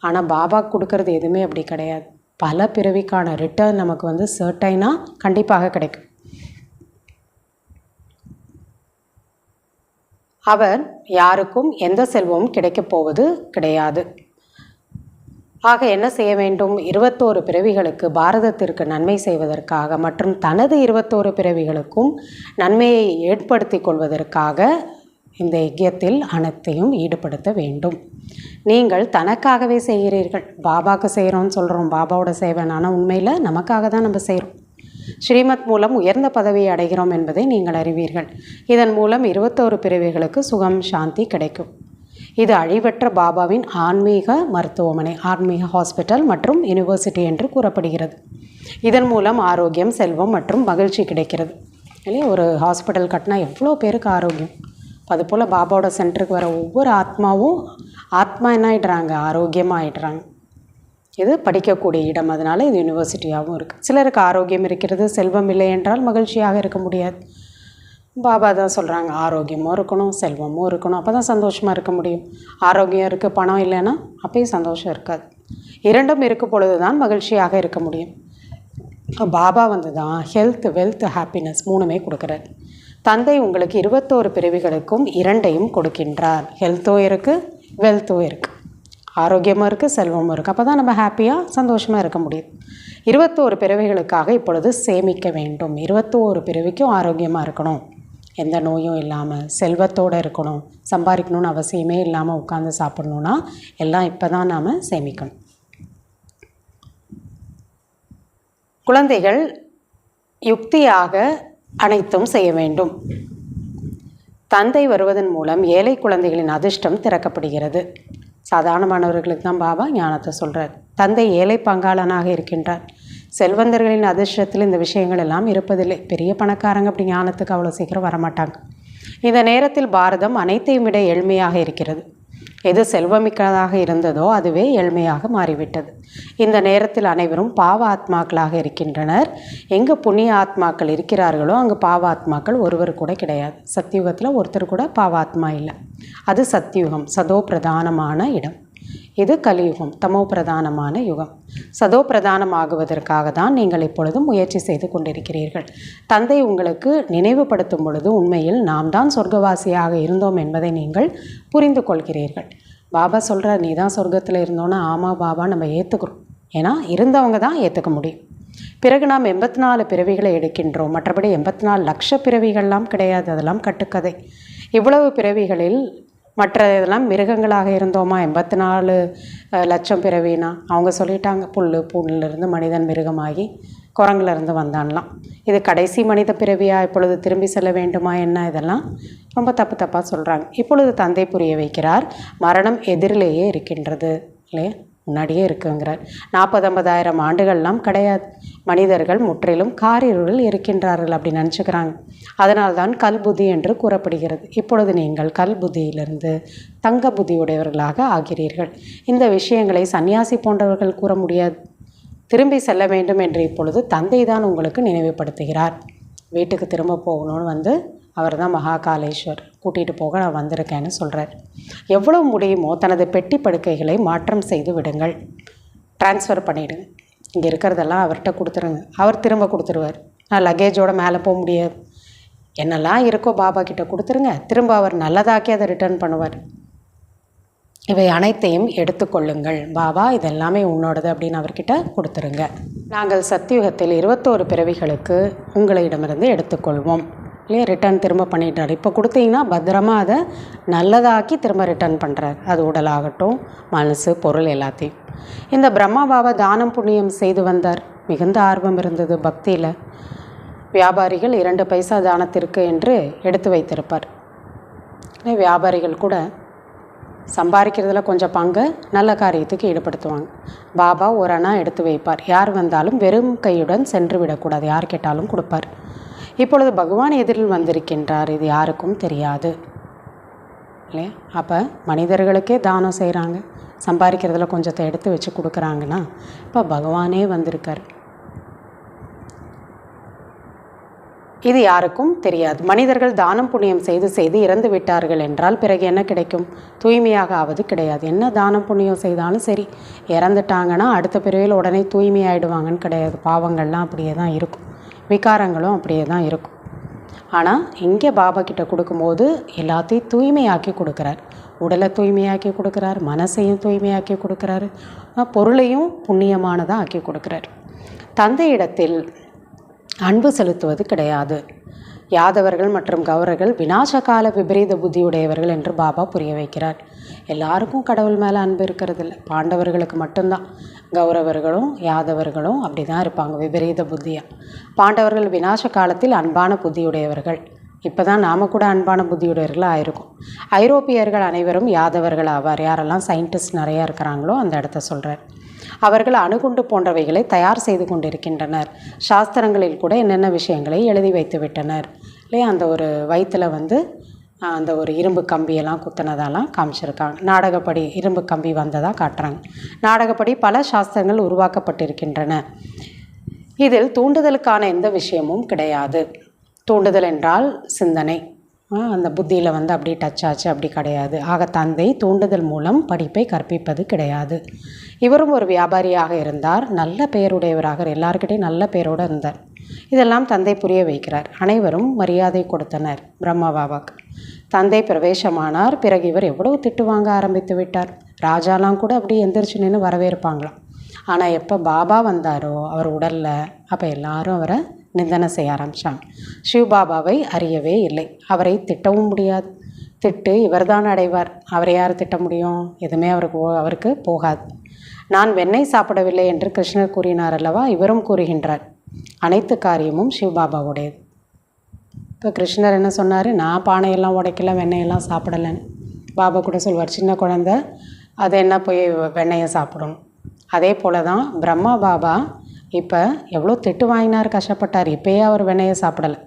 ஆனால் பாபா கொடுக்கறது எதுவுமே அப்படி கிடையாது. பல பிறவிக்கான ரிட்டர்ன் நமக்கு சர்டைனாக கண்டிப்பாக கிடைக்கும். அவர் யாருக்கும் எந்த செல்வமும் கிடைக்கப் போவது கிடையாது. ஆக என்ன செய்ய வேண்டும்? 21 பிறவிகளுக்கு பாரதத்திற்கு நன்மை செய்வதற்காக மற்றும் தனது 21 பிறவிகளுக்கும் நன்மையை ஏற்படுத்தி கொள்வதற்காக இந்த யஜ்யத்தில் அனைத்தையும் ஈடுபடுத்த வேண்டும். நீங்கள் தனக்காகவே செய்கிறீர்கள். பாபாவுக்கு செய்கிறோன்னு சொல்கிறோம், பாபாவோட சேவன். ஆனால் உண்மையில் நமக்காக தான் நம்ம செய்கிறோம். ஸ்ரீமத் மூலம் உயர்ந்த பதவியை அடைகிறோம் என்பதை நீங்கள் அறிவீர்கள். இதன் மூலம் 21 பிறவிகளுக்கு சுகம் சாந்தி கிடைக்கும். இது அழிவற்ற பாபாவின் ஆன்மீக மருத்துவமனை, ஆன்மீக ஹாஸ்பிட்டல் மற்றும் யூனிவர்சிட்டி என்று கூறப்படுகிறது. இதன் மூலம் ஆரோக்கியம், செல்வம் மற்றும் மகிழ்ச்சி கிடைக்கிறது. இல்லையா? ஒரு ஹாஸ்பிட்டல் கட்டினா எவ்வளோ பேருக்கு ஆரோக்கியம். அதுபோல் பாபாவோட சென்டருக்கு வர ஒவ்வொரு ஆத்மாவும் ஆத்மா என்ன ஆகிடுறாங்க? ஆரோக்கியமாக ஆகிடுறாங்க. இது படிக்கக்கூடிய இடம், அதனால் இது யூனிவர்சிட்டியாகவும் இருக்குது. சிலருக்கு ஆரோக்கியம் இருக்கிறது, செல்வம் இல்லை என்றால் மகிழ்ச்சியாக இருக்க முடியாது. பாபா தான் சொல்கிறாங்க, ஆரோக்கியமும் இருக்கணும், செல்வமும் இருக்கணும், அப்போ தான் சந்தோஷமாக இருக்க முடியும். ஆரோக்கியம் இருக்குது, பணம் இல்லைன்னா அப்போயும் சந்தோஷம் இருக்காது. இரண்டும் இருக்கும் பொழுது தான் மகிழ்ச்சியாக இருக்க முடியும். பாபா தான் ஹெல்த், வெல்த், ஹாப்பினஸ் மூணுமே கொடுக்குறார். தந்தை உங்களுக்கு 21 பிறவிகளுக்கும் இரண்டையும் கொடுக்கின்றார். ஹெல்த்தும் இருக்குது, வெல்த்தும் இருக்குது, ஆரோக்கியமாக இருக்குது, செல்வமும் இருக்குது. அப்போ தான் நம்ம ஹாப்பியாக சந்தோஷமாக இருக்க முடியும். 21 பிறவிகளுக்காக இப்பொழுது சேமிக்க வேண்டும். 21 பிறவிக்கும் ஆரோக்கியமாக இருக்கணும், எந்த நோயும் இல்லாமல், செல்வத்தோடு இருக்கணும், சம்பாதிக்கணும்னு அவசியமே இல்லாமல் உட்காந்து சாப்பிட்ணுன்னா எல்லாம் இப்போ தான் நாம் சேமிக்கணும். குழந்தைகள் யுக்தியாக அனைத்தும் செய்ய வேண்டும். தந்தை வருவதன் மூலம் ஏழை குழந்தைகளின் அதிர்ஷ்டம் திறக்கப்படுகிறது. சாதாரணமானவர்களுக்கு தான் பாபா ஞானத்தை சொல்கிறார். தந்தை ஏழை பங்காளனாக இருக்கின்றார். செல்வந்தர்களின் அதிர்ஷ்டத்தில் இந்த விஷயங்கள் எல்லாம் இருப்பதில்லை. பெரிய பணக்காரங்க அப்படி ஞானத்துக்கு அவ்வளோ சீக்கிரம் வரமாட்டாங்க. இந்த நேரத்தில் பாரதம் அனைத்தையும் விட ஏழ்மையாக இருக்கிறது. எது செல்வமிக்கதாக இருந்ததோ அதுவே ஏழ்மையாக மாறிவிட்டது. இந்த நேரத்தில் அனைவரும் பாவ ஆத்மாக்களாக இருக்கின்றனர். எங்கு புண்ணிய ஆத்மாக்கள் இருக்கிறார்களோ அங்கு பாவ ஆத்மாக்கள் ஒருவர் கூட கிடையாது. சத்தியுகத்தில் ஒருத்தர் கூட பாவ ஆத்மா இல்லை. அது சத்தியுகம், சதோ பிரதானமான இடம். இது கலியுகம், தமோ பிரதானமான யுகம். சதோ பிரதானமாகுவதற்காக தான் நீங்கள் இப்பொழுதும் முயற்சி செய்து கொண்டிருக்கிறீர்கள். தந்தை உங்களுக்கு நினைவுபடுத்தும் பொழுது உண்மையில் நாம் தான் சொர்க்கவாசியாக இருந்தோம் என்பதை நீங்கள் புரிந்து கொள்கிறீர்கள். பாபா சொல்கிறார், நீ தான் சொர்க்கத்தில் இருந்தோன்னா ஆமாம் பாபா நம்ம ஏற்றுக்கிறோம். ஏன்னா இருந்தவங்க தான் ஏற்றுக்க முடியும். பிறகு நாம் 84 பிறவிகளை எடுக்கின்றோம். மற்றபடி 84 லட்ச பிறவிகள்லாம் கிடையாது, அதெல்லாம் கட்டுக்கதை. இவ்வளவு பிறவிகளில் மற்ற இதெல்லாம் மிருகங்களாக இருந்தோமா 84 லட்சம் பிறவினா அவங்க சொல்லிட்டாங்க புல்லிருந்து மனிதன் மிருகமாகி குரங்குலேருந்து வந்தான்லாம். இது கடைசி மனித பிறவியா, இப்பொழுது திரும்பி செல்ல வேண்டுமா என்ன, இதெல்லாம் ரொம்ப தப்பாக சொல்கிறாங்க. இப்பொழுது தந்தை புரிய வைக்கிறார், மரணம் எதிரிலேயே இருக்கின்றது இல்லையா, முன்னாடியே இருக்குங்கிறார். 40-50,000 ஆண்டுகள்லாம் கிடையாது. மனிதர்கள் முற்றிலும் காரிருளில் இருக்கின்றார்கள் அப்படி நினச்சிக்கிறாங்க. அதனால்தான் கல் புத்தி என்று கூறப்படுகிறது. இப்பொழுது நீங்கள் கல் புத்தியிலிருந்து தங்க புத்தியுடையவர்களாக ஆகிறீர்கள். இந்த விஷயங்களை சன்னியாசி போன்றவர்கள் கூற முடியாது. திரும்பி செல்ல வேண்டும் என்று இப்பொழுது தந்தை தான் உங்களுக்கு நினைவுபடுத்துகிறார். வீட்டுக்கு திரும்ப போகணும்னு அவர் தான் மகாகாலேஸ்வர் கூட்டிகிட்டு போக நான் வந்திருக்கேன்னு சொல்கிறார். எவ்வளோ முடியுமோ தனது பெட்டி படுக்கைகளை மாற்றம் செய்து விடுங்கள், ட்ரான்ஸ்ஃபர் பண்ணிவிடுங்க. இங்கே இருக்கிறதெல்லாம் அவர்கிட்ட கொடுத்துருங்க, அவர் திரும்ப கொடுத்துருவார். நான் லக்கேஜோடு மேலே போக முடியாது. என்னெல்லாம் இருக்கோ பாபா கிட்ட கொடுத்துருங்க, திரும்ப அவர் நல்லதாக்கி அதை ரிட்டர்ன் பண்ணுவார். இவை அனைத்தையும் எடுத்துக்கொள்ளுங்கள் பாபா, இதெல்லாமே உன்னோடது அப்படின்னு அவர்கிட்ட கொடுத்துருங்க. நாங்கள் சத்தியுகத்தில் 21 பிறவிகளுக்கு உங்களிடமிருந்து எடுத்துக்கொள்வோம் இல்லையா, ரிட்டர்ன் திரும்ப பண்ணிட்டார். இப்போ கொடுத்தீங்கன்னா பத்திரமா அதை நல்லதாக்கி திரும்ப ரிட்டர்ன் பண்ணுறார். அது உடலாகட்டும், மனசு, பொருள் எல்லாத்தையும். இந்த பிரம்மா பாபா தானம் புண்ணியம் செய்து வந்தார். மிகுந்த ஆர்வம் இருந்தது பக்தியில். வியாபாரிகள் 2 பைசா தானத்திற்கு என்று எடுத்து வைத்திருப்பார். வியாபாரிகள் கூட சம்பாதிக்கிறதுல கொஞ்சம் பங்கு நல்ல காரியத்துக்கு ஈடுபடுத்துவாங்க. பாபா ஒரு அணா எடுத்து வைப்பார். யார் வந்தாலும் வெறும் கையுடன் சென்று விடக்கூடாது, யார் கேட்டாலும் கொடுப்பார். இப்பொழுது பகவான் எதிரில் வந்திருக்கின்றார், இது யாருக்கும் தெரியாது இல்லையா. அப்போ மனிதர்களுக்கே தானம் செய்கிறாங்க, சம்பாதிக்கிறதுல கொஞ்சத்தை எடுத்து வச்சு கொடுக்குறாங்கன்னா இப்போ பகவானே வந்திருக்கார். இது யாருக்கும் தெரியாது. மனிதர்கள் தானம் புண்ணியம் செய்து இறந்து விட்டார்கள் என்றால் பிறகு என்ன கிடைக்கும்? தூய்மையாக ஆவது கிடையாது. என்ன தானம் புண்ணியம் செய்தாலும் சரி, இறந்துட்டாங்கன்னா அடுத்த பிறவியில் உடனே தூய்மையாயிடுவாங்கன்னு கிடையாது. பாவங்கள்லாம் அப்படியே தான் இருக்கும், விகாரங்களும் அப்படியே தான் இருக்கும். ஆனால் இங்கே பாபா கிட்ட கொடுக்கும்போது எல்லாத்தையும் தூய்மையாக்கி கொடுக்குறார். உடலை தூய்மையாக்கி கொடுக்குறார், மனசையும் தூய்மையாக்கி கொடுக்குறாரு, பொருளையும் புண்ணியமானதாக ஆக்கி கொடுக்குறார். தந்தையிடத்தில் அன்பு செலுத்துவது கிடையாது. யாதவர்கள் மற்றும் கௌரவர்கள் விநாசகால விபரீத புத்தியுடையவர்கள் என்று பாபா புரிய வைக்கிறார். எல்லாருக்கும் கடவுள் மேலே அன்பு இருக்கிறதில்ல, பாண்டவர்களுக்கு மட்டும்தான். கௌரவர்களும் யாதவர்களும் அப்படி தான் இருப்பாங்க, விபரீத புத்தியாக. பாண்டவர்கள் விநாச காலத்தில் அன்பான புத்தியுடையவர்கள். இப்போ தான் நாம் கூட அன்பான புத்தியுடையவர்களாக ஆயிருக்கும். ஐரோப்பியர்கள் அனைவரும் யாதவர்கள் ஆவார். யாரெல்லாம் சயின்டிஸ்ட் நிறையா இருக்கிறாங்களோ அந்த இடத்த சொல்கிறார். அவர்கள் அணுகுண்டு போன்றவைகளை தயார் செய்து கொண்டிருக்கின்றனர். சாஸ்திரங்களில் கூட என்னென்ன விஷயங்களை எழுதி வைத்து விட்டனர் இல்லையா. அந்த ஒரு வயிற்றில் அந்த ஒரு இரும்பு கம்பியெல்லாம் குத்தினதெல்லாம் காமிச்சிருக்காங்க. நாடகப்படி இரும்பு கம்பி வந்ததாக காட்டுறாங்க. நாடகப்படி பல சாஸ்திரங்கள் உருவாக்கப்பட்டிருக்கின்றன. இதில் தூண்டுதலுக்கான எந்த விஷயமும் கிடையாது. தூண்டுதல் என்றால் சிந்தனை, அந்த புத்தியில் அப்படி டச் ஆச்சு, அப்படி கிடையாது. ஆக தந்தை தூண்டுதல் மூலம் படிப்பை கற்பிப்பது கிடையாது. இவரும் ஒரு வியாபாரியாக இருந்தார், நல்ல பெயருடையவராக, எல்லாருக்கிட்டையும் நல்ல பெயரோடு இருந்தார். இதெல்லாம் தந்தை புரிய வைக்கிறார். அனைவரும் மரியாதை கொடுத்தனர் பிரம்மா பாபாவுக்கு. தந்தை பிரவேசமானார். பிறகு இவர் எவ்வளவு திட்டு வாங்க ஆரம்பித்து விட்டார். ராஜாலாம் கூட அப்படி எந்திரிச்சு நின்று வரவேற்பாங்களாம். ஆனால் எப்போ பாபா வந்தாரோ அவர் உடலில், அப்போ எல்லாரும் அவரை நிந்தனை செய்ய ஆரம்பித்தாங்க. சிவபாபாவை அறியவே இல்லை, அவரை திட்டவும் முடியாது. திட்டு இவர்தான் அடைவார், அவரை யார் திட்ட முடியும்? எதுவுமே அவருக்கு போகாது. நான் வெண்ணெய் சாப்பிடவில்லை என்று கிருஷ்ணர் கூறினார் அல்லவா, இவரும் கூறுகின்றார். அனைத்து காரியமும் சிவபாபாவுடையது. இப்போ கிருஷ்ணர் என்ன சொன்னார்? நான் பானையெல்லாம் உடைக்கல, வெண்ணெயெல்லாம் சாப்பிடலைன்னு. பாபா கூட சொல்வார், சின்ன குழந்தை அது என்ன போய் வெண்ணெயை சாப்பிடும். அதே போல தான் பிரம்மா பாபா இப்போ எவ்வளோ திட்டு வாங்கினார், கஷ்டப்பட்டார். இப்போயே அவர் வெண்ணெயை சாப்பிடலை.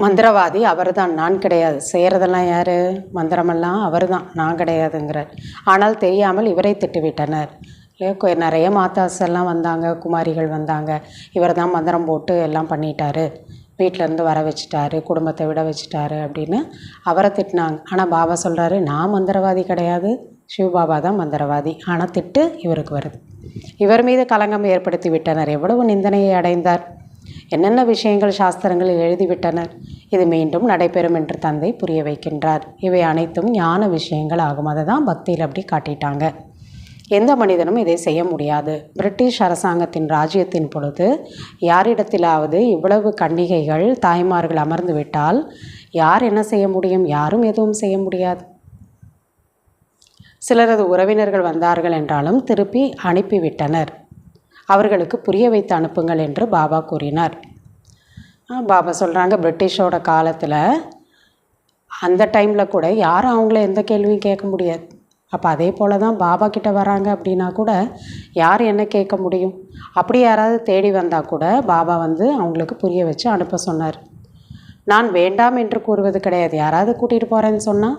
மந்திரவாதி அவர் தான், நான் கிடையாது. செய்கிறதெல்லாம் யார்? மந்திரமெல்லாம் அவர் தான், நான் கிடையாதுங்கிறார். ஆனால் தெரியாமல் இவரை திட்டுவிட்டனர். நிறைய மாதாஸ் எல்லாம் வந்தாங்க, குமாரிகள் வந்தாங்க. இவர் தான் மந்திரம் போட்டு எல்லாம் பண்ணிட்டாரு, வீட்டிலேருந்து வர வச்சுட்டாரு, குடும்பத்தை விட வச்சுட்டாரு அப்படின்னு அவரை திட்டினாங்க. ஆனால் பாபா சொல்கிறாரு, நான் மந்திரவாதி கிடையாது, சிவபாபா தான் மந்திரவாதி. ஆனால் திட்டு இவருக்கு வருது. இவர் மீது களங்கம் ஏற்படுத்தி விட்டனர். எவ்வளவு நிந்தனையை அடைந்தார். என்னென்ன விஷயங்கள் சாஸ்திரங்களில் எழுதிவிட்டனர். இது மீண்டும் நடைபெறும் என்று தந்தை புரிய வைக்கின்றார். இவை அனைத்தும் ஞான விஷயங்கள் ஆகும். அதை தான் பக்தியில் அப்படி காட்டிட்டாங்க. எந்த மனிதனும் இதை செய்ய முடியாது. பிரிட்டிஷ் அரசாங்கத்தின் ராஜ்யத்தின் பொழுது யாரிடத்திலாவது இவ்வளவு கன்னிகைகள் தாய்மார்கள் அமர்ந்து விட்டால் யார் என்ன செய்ய முடியும்? யாரும் எதுவும் செய்ய முடியாது. சிலரது உறவினர்கள் வந்தார்கள் என்றாலும் திருப்பி அனுப்பிவிட்டனர். அவர்களுக்கு புரிய வைத்து அனுப்புங்கள் என்று பாபா கூறினார். பாபா சொல்கிறாங்க, பிரிட்டிஷோட காலத்தில் அந்த டைமில் கூட யாரும் அவங்கள எந்த கேள்வியும் கேட்க முடியாது. அப்போ அதே போல் தான் பாபா கிட்டே வராங்க அப்படின்னா கூட யார் என்ன கேட்க முடியும்? அப்படி யாராவது தேடி வந்தால் கூட பாபா அவங்களுக்கு புரிய வச்சு அனுப்ப சொன்னார். நான் வேண்டாம் என்று கூறுவது கிடையாது. யாராவது கூட்டிகிட்டு போகிறேன்னு சொன்னால்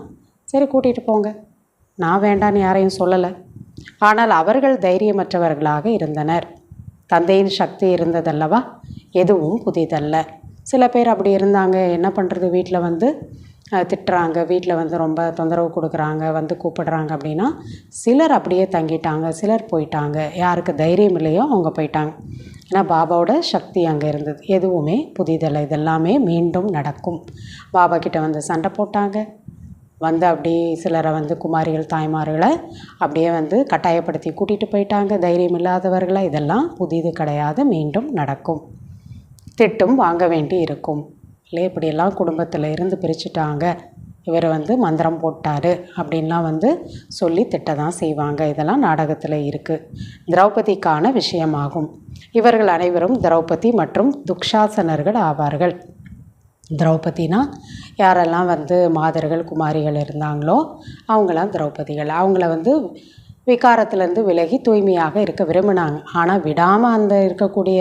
சரி கூட்டிகிட்டு போங்க, நான் வேண்டான்னு யாரையும் சொல்லலை. ஆனால் அவர்கள் தைரியமற்றவர்களாக இருந்தனர். தந்தையின் சக்தி இருந்ததல்லவா, எதுவும் புதிதல்ல. சில பேர் அப்படி இருந்தாங்க. என்ன பண்ணுறது, வீட்டில் திட்டுறாங்க, வீட்டில் ரொம்ப தொந்தரவு கொடுக்குறாங்க, கூப்பிடுறாங்க அப்படின்னா சிலர் அப்படியே தங்கிட்டாங்க, சிலர் போயிட்டாங்க. யாருக்கு தைரியம் இல்லையோ அவங்க போயிட்டாங்க. ஏன்னா பாபாவோட சக்தி அங்கே இருந்தது. எதுவுமே புதிதல்ல, இதெல்லாமே மீண்டும் நடக்கும். பாபா கிட்ட சண்டை போட்டாங்க, அப்படி சிலரை குமாரிகள் தாய்மார்களை அப்படியே கட்டாயப்படுத்தி கூட்டிகிட்டு போயிட்டாங்க, தைரியம் இல்லாதவர்களை. இதெல்லாம் புதிது கிடையாது, மீண்டும் நடக்கும். திட்டும் வாங்க வேண்டி இருக்கும் இல்லை? இப்படியெல்லாம் குடும்பத்தில் இருந்து பிரிச்சுட்டாங்க, இவர் மந்திரம் போட்டார் அப்படின்லாம் சொல்லி திட்ட தான் செய்வாங்க. இதெல்லாம் நாடகத்தில் இருக்குது. திரௌபதிக்கான விஷயமாகும். இவர்கள் அனைவரும் திரௌபதி மற்றும் துக்ஷாசனர்கள் ஆவார்கள். திரௌபதினா யாரெல்லாம் மாதர்கள் குமாரிகள் இருந்தாங்களோ அவங்களாம் திரௌபதிகள். அவங்கள விகாரத்திலேருந்து விலகி தூய்மையாக இருக்க விரும்பினாங்க. ஆனால் விடாமல் அந்த இருக்கக்கூடிய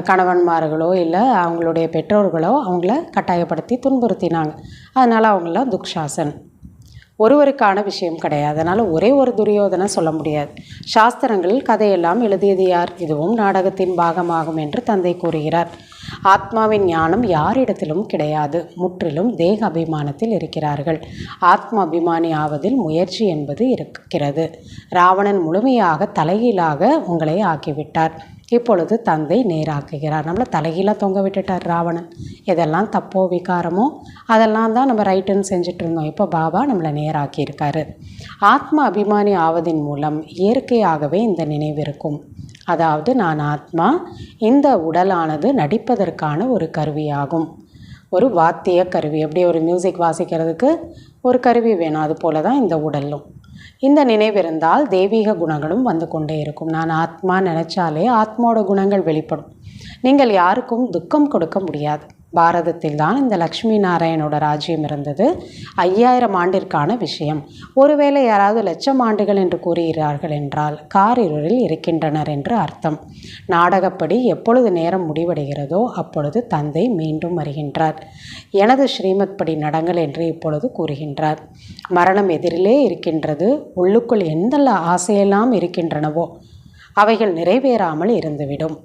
கணவன்மார்களோ இல்லை அவங்களுடைய பெற்றோர்களோ அவங்கள கட்டாயப்படுத்தி துன்புறுத்தினாங்க. அதனால் அவங்களாம் துக்ஷாசன். ஒருவருக்கான விஷயம் கிடையாது. அதனால் ஒரே ஒரு துரியோதனை சொல்ல முடியாது. சாஸ்திரங்களில் கதையெல்லாம் எழுதியது யார்? இதுவும் நாடகத்தின் பாகமாகும் என்று தந்தை கூறுகிறார். ஆத்மாவின் ஞானம் யாரிடத்திலும் கிடையாது. முற்றிலும் தேக அபிமானத்தில் இருக்கிறார்கள். ஆத்ம அபிமானி ஆவதில் முயற்சி என்பது இருக்கிறது. ராவணன் முழுமையாக தலைகீழாக உங்களை ஆக்கிவிட்டார். இப்பொழுது தந்தை நேராக்குகிறார். நம்மளை தலைகீழாக தொங்க விட்டுட்டார் ராவணன். எதெல்லாம் தப்போ விகாரமோ அதெல்லாம் தான் நம்ம ரைட்டுன்னு செஞ்சுட்டு இருந்தோம். இப்போ பாபா நம்மளை நேராக்கியிருக்காரு. ஆத்ம அபிமானி ஆவதின் மூலம் இயற்கையாகவே இந்த நினைவு இருக்கும். அதாவது நான் ஆத்மா, இந்த உடலானது நடிப்பதற்கான ஒரு கருவியாகும். ஒரு வாத்திய கருவி. எப்படி ஒரு மியூசிக் வாசிக்கிறதுக்கு ஒரு கருவி வேணும், அது போல தான் இந்த உடலும். இந்த நினைவு இருந்தால் தெய்வீக குணங்களும் கொண்டே இருக்கும். நான் ஆத்மா நினச்சாலே ஆத்மாவோட குணங்கள் வெளிப்படும். நீங்கள் யாருக்கும் துக்கம் கொடுக்க முடியாது. பாரதத்தில் தான் இந்த லக்ஷ்மி நாராயணோட ராஜ்யம் இருந்தது. 5000 ஆண்டிற்கான விஷயம். ஒருவேளை யாராவது 1,00,000 ஆண்டுகள் என்று கூறுகிறார்கள் என்றால் காரிருளில் இருக்கின்றனர் என்று அர்த்தம். நாடகப்படி எப்பொழுது நேரம் முடிவடைகிறதோ அப்பொழுது தந்தை மீண்டும் வருகின்றார். எனது ஸ்ரீமத் படி நடங்கள் என்று இப்பொழுது கூறுகின்றார். மரணம் எதிரிலே இருக்கின்றது. உள்ளுக்குள் எந்த ஆசையெல்லாம் இருக்கின்றனவோ அவைகள் நிறைவேறாமல் இருந்துவிடும்.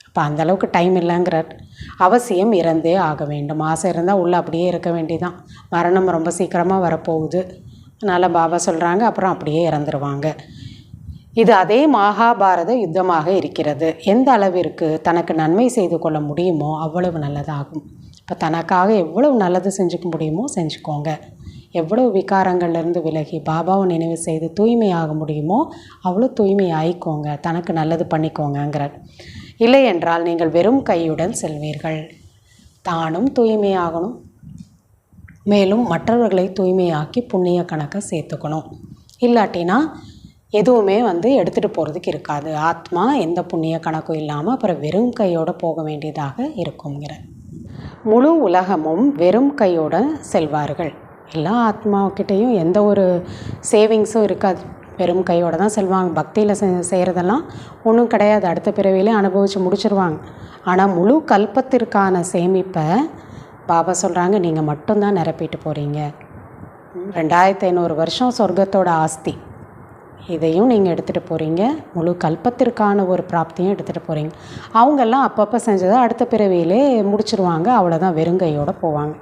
இப்போ அந்தளவுக்கு டைம் இல்லைங்கிறார். அவசியம் இறந்தே ஆக வேண்டும். ஆசை இருந்தால் உள்ளே அப்படியே இருக்க வேண்டிதான். மரணம் ரொம்ப சீக்கிரமாக வரப்போகுது. அதனால் பாபா சொல்கிறாங்க அப்புறம் அப்படியே இறந்துருவாங்க. இது அதே மகாபாரத யுத்தமாக இருக்கிறது. எந்த அளவிற்கு தனக்கு நன்மை செய்து கொள்ள முடியுமோ அவ்வளவு நல்லதாகும். இப்போ தனக்காக எவ்வளவு நல்லது செஞ்சுக்க முடியுமோ செஞ்சுக்கோங்க. எவ்வளவு விகாரங்கள்லேருந்து விலகி பாபாவை நினைவு செய்து தூய்மையாக முடியுமோ அவ்வளோ தூய்மை ஆயிக்கோங்க. தனக்கு நல்லது பண்ணிக்கோங்கிறார். இல்லை என்றால் நீங்கள் வெறும் கையுடன் செல்வீர்கள். தானும் தூய்மையாகணும், மேலும் மற்றவர்களை தூய்மையாக்கி புண்ணிய கணக்கை சேர்த்துக்கணும். இல்லாட்டினா எதுவுமே எடுத்துகிட்டு போகிறதுக்கு இருக்காது. ஆத்மா எந்த புண்ணிய கணக்கும் இல்லாமல் அப்புறம் வெறும் கையோடு போக வேண்டியதாக இருக்குங்கிற. முழு உலகமும் வெறும் கையோடு செல்வார்கள். எல்லா ஆத்மாக்கிட்டேயும் எந்த ஒரு சேவிங்ஸும் இருக்காது. வெறும் கையோடு தான் செல்வாங்க. பக்தியில் செய்கிறதெல்லாம் ஒன்றும் கிடையாது. அடுத்த பிறவிலே அனுபவித்து முடிச்சிருவாங்க. ஆனால் முழு கல்பத்திற்கான சேமிப்பை பாபா சொல்கிறாங்க நீங்கள் மட்டும்தான் நிரப்பிட்டு போகிறீங்க. 2500 வருஷம் சொர்க்கத்தோட ஆஸ்தி, இதையும் நீங்கள் எடுத்துகிட்டு போகிறீங்க. முழு கல்பத்திற்கான ஒரு பிராப்தியும் எடுத்துகிட்டு போகிறீங்க. அவங்கெல்லாம் அப்பப்போ செஞ்சதை அடுத்த பிறவியிலே முடிச்சிருவாங்க. அவ்வளோதான், வெறுங்கையோடு போவாங்க.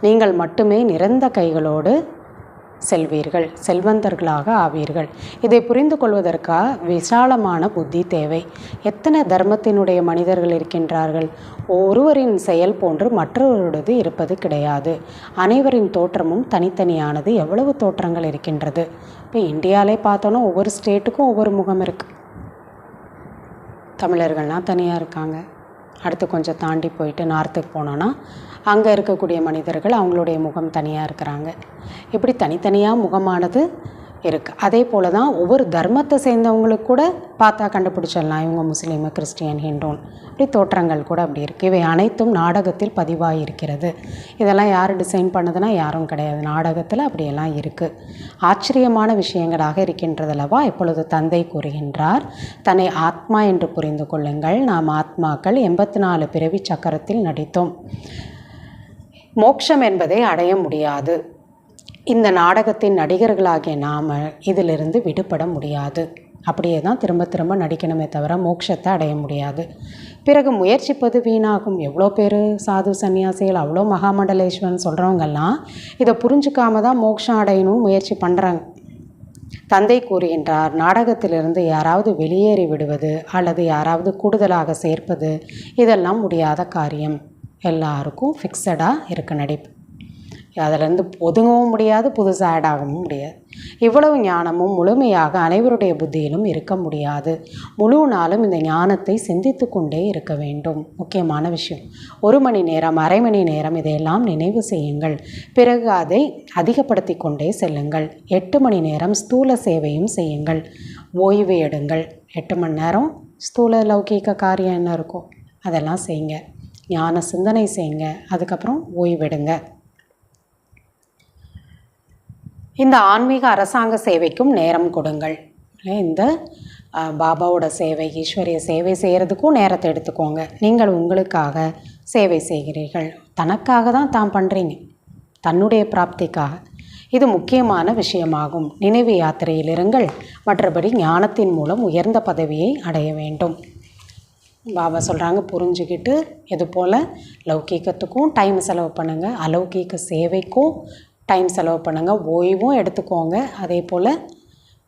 நீங்கள் மட்டுமே நிறந்த கைகளோடு செல்வீர்கள், செல்வந்தர்களாக ஆவீர்கள். இதை புரிந்து கொள்வதற்காக விசாலமான புத்தி தேவை. எத்தனை தர்மத்தினுடைய மனிதர்கள் இருக்கின்றார்கள். ஒருவரின் செயல் போன்று மற்றவருடையது இருப்பது கிடையாது. அனைவரின் தோற்றமும் தனித்தனியானது. எவ்வளவு தோற்றங்கள் இருக்கின்றது. இப்போ இந்தியாவிலே பார்த்தோன்னா ஒவ்வொரு ஸ்டேட்டுக்கும் ஒவ்வொரு முகம் இருக்குது. தமிழர்கள்லாம் தனியாக இருக்காங்க. அடுத்து கொஞ்சம் தாண்டி போயிட்டு நார்த்துக்கு போனோன்னா அங்கே இருக்கக்கூடிய மனிதர்கள் அவங்களுடைய முகம் தனியாக இருக்கிறாங்க. இப்படி தனித்தனியாக முகமானது இருக்குது. அதே போல் தான் ஒவ்வொரு தர்மத்தை சேர்ந்தவங்களுக்கு கூட பார்த்தா கண்டுபிடிச்சிடலாம் இவங்க முஸ்லீமு, கிறிஸ்டியன், ஹிந்துன்னு. இப்படி தோற்றங்கள் கூட அப்படி இருக்குது. இவை அனைத்தும் நாடகத்தில் பதிவாகியிருக்கிறது. இதெல்லாம் யார் டிசைன் பண்ணதுன்னா யாரும் கிடையாது. நாடகத்தில் அப்படியெல்லாம் இருக்குது. ஆச்சரியமான விஷயங்களாக இருக்கின்றதல்லவா. இப்பொழுது தந்தை கூறுகின்றார், தன்னை ஆத்மா என்று புரிந்து கொள்ளுங்கள். நாம் ஆத்மாக்கள் 84 பிறவி சக்கரத்தில் நடித்தோம். மோட்சம் என்பதை அடைய முடியாது. இந்த நாடகத்தின் நடிகர்களாகிய நாம் இதிலிருந்து விடுபட முடியாது. அப்படியே தான் திரும்ப திரும்ப நடிக்கணுமே தவிர மோட்சத்தை அடைய முடியாது. பிறகு முயற்சிப்பது வீணாகும். எவ்வளோ பேர் சாது சன்னியாசிகள், அவ்வளோ மகாமண்டலேஸ்வரன் சொல்கிறவங்கெல்லாம் இதை புரிஞ்சுக்காம தான் மோட்சம் அடையணும் முயற்சி பண்ணுறாங்க. தந்தை கூறுகின்றார், நாடகத்திலிருந்து யாராவது வெளியேறி விடுவது அல்லது யாராவது கூடுதலாக சேர்ப்பது இதெல்லாம் முடியாத காரியம். எல்லாருக்கும் ஃபிக்ஸடாக இருக்க நடிப்பு. அதிலேருந்து ஒதுங்கவும் முடியாது, புதுசாக ஆட் ஆகவும் முடியாது. இவ்வளவு ஞானமும் முழுமையாக அனைவருடைய புத்தியிலும் இருக்க முடியாது. முழு நாளும் இந்த ஞானத்தை சிந்தித்து கொண்டே இருக்க வேண்டும். முக்கியமான விஷயம், 1 மணி நேரம், அரை மணி நேரம் இதையெல்லாம் நினைவு செய்யுங்கள். பிறகு அதை அதிகப்படுத்தி கொண்டே செல்லுங்கள். 8 மணி நேரம் ஸ்தூல சேவையும் செய்யுங்கள். ஓய்வு எடுங்கள். 8 மணி நேரம் ஸ்தூல லௌகீக காரியம் என்ன இருக்கோ அதெல்லாம் செய்யுங்க. ஞான சிந்தனை செய்யுங்க. அதுக்கப்புறம் ஓய்வெடுங்க. இந்த ஆன்மீக அரசாங்க சேவைக்கும் நேரம் கொடுங்கள். இந்த பாபாவோட சேவை, ஈஸ்வரிய சேவை செய்கிறதுக்கும் நேரத்தை எடுத்துக்கோங்க. நீங்கள் உங்களுக்காக சேவை செய்கிறீர்கள். தனக்காக தான் தான் பண்ணுறீங்க, தன்னுடைய பிராப்திக்காக. இது முக்கியமான விஷயமாகும். நினைவு யாத்திரையில் இருங்கள். மற்றபடி ஞானத்தின் மூலம் உயர்ந்த பதவியை அடைய வேண்டும். பாபா சொல்கிறாங்க, புரிஞ்சுக்கிட்டு இது போல் லௌகீகத்துக்கும் டைம் செலவு பண்ணுங்கள், அலௌகீக சேவைக்கும் டைம் செலவு பண்ணுங்கள், ஓய்வும் எடுத்துக்கோங்க. அதே போல்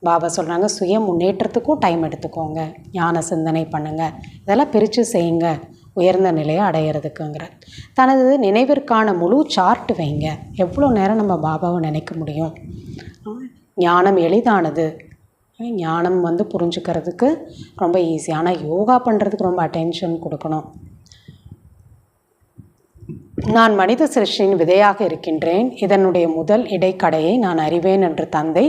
பாபா சொல்கிறாங்க, சுய முன்னேற்றத்துக்கும் டைம் எடுத்துக்கோங்க, ஞான சிந்தனை பண்ணுங்கள். இதெல்லாம் பிரித்து செய்யுங்க உயர்ந்த நிலையை அடையிறதுக்குங்கிற. தனது நினைவிற்கான முழு சார்ட் வைங்க. எவ்வளோ நேரம் நம்ம பாபாவை நினைக்க முடியும். ஞானம் எளிதானது. ஞானம் புரிஞ்சுக்கிறதுக்கு ரொம்ப ஈஸி. ஆனால் யோகா பண்ணுறதுக்கு ரொம்ப அட்டென்ஷன் கொடுக்கணும். நான் மனித சிருஷ்டியின் விதையாக இருக்கின்றேன். இதனுடைய முதல் இடைக்கடையை நான் அறிவேன் என்று தந்தை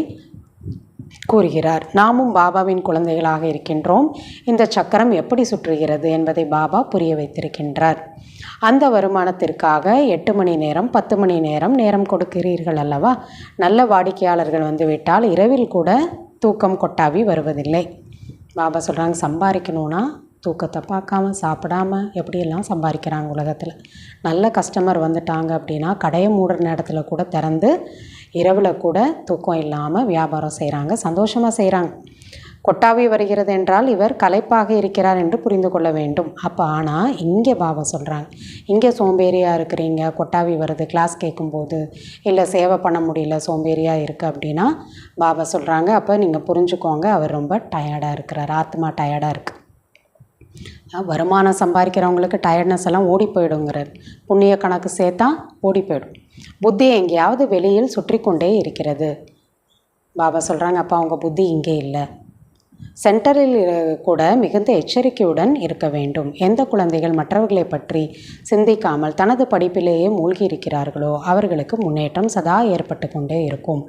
கூறுகிறார். நாமும் பாபாவின் குழந்தைகளாக இருக்கின்றோம். இந்த சக்கரம் எப்படி சுற்றுகிறது என்பதை பாபா புரிய வைத்திருக்கின்றார். அந்த வருமானத்திற்காக 8 மணி நேரம் 10 மணி நேரம் கொடுக்கிறீர்கள் அல்லவா. நல்ல வாடிக்கையாளர்கள் வந்துவிட்டால் இரவில் கூட தூக்கம் கொட்டாவி வருவதில்லை. பாபா சொல்கிறாங்க, சம்பாதிக்கணுன்னா தூக்கத்தை பார்க்காம சாப்பிடாம எப்படியெல்லாம் சம்பாதிக்கிறாங்க உலகத்தில். நல்ல கஸ்டமர் வந்துட்டாங்க அப்படின்னா கடையை மூடுற நேரத்தில் கூட திறந்து இரவில் கூட தூக்கம் இல்லாமல் வியாபாரம் செய்கிறாங்க, சந்தோஷமாக செய்கிறாங்க. கொட்டாவி வருகிறது என்றால் இவர் களைப்பாக இருக்கிறார் என்று புரிந்து கொள்ள வேண்டும். அப்போ ஆனால் இங்கே பாபா சொல்கிறாங்க, இங்கே சோம்பேறியாக இருக்கிறீங்க, கொட்டாவி வருது கிளாஸ் கேட்கும்போது, இல்லை சேவை பண்ண முடியல, சோம்பேறியாக இருக்குது அப்படின்னா பாபா சொல்கிறாங்க, அப்போ நீங்கள் புரிஞ்சுக்கோங்க, அவர் ரொம்ப டயர்டாக இருக்கிறார், ஆத்மா டயர்டாக இருக்குது. வருமானம் சம்பாதிக்கிறவங்களுக்கு டயர்ட்னஸ் எல்லாம் ஓடி போயிடுங்கிறார். புண்ணிய கணக்கு சேர்த்தா ஓடி போயிடும். புத்தி எங்கேயாவது வெளியில் சுற்றி கொண்டே இருக்கிறது. பாபா சொல்கிறாங்க, அப்போ அவங்க புத்தி இங்கே இல்லை. சென்டரில் கூட மிகுந்த எச்சரிக்கையுடன் இருக்க வேண்டும். எந்த குழந்தைகள் மற்றவர்களை பற்றி சிந்திக்காமல் தனது படிப்பிலேயே மூழ்கி இருக்கிறார்களோ அவர்களுக்கு முன்னேற்றம் சதா ஏற்பட்டு கொண்டே இருக்கும்.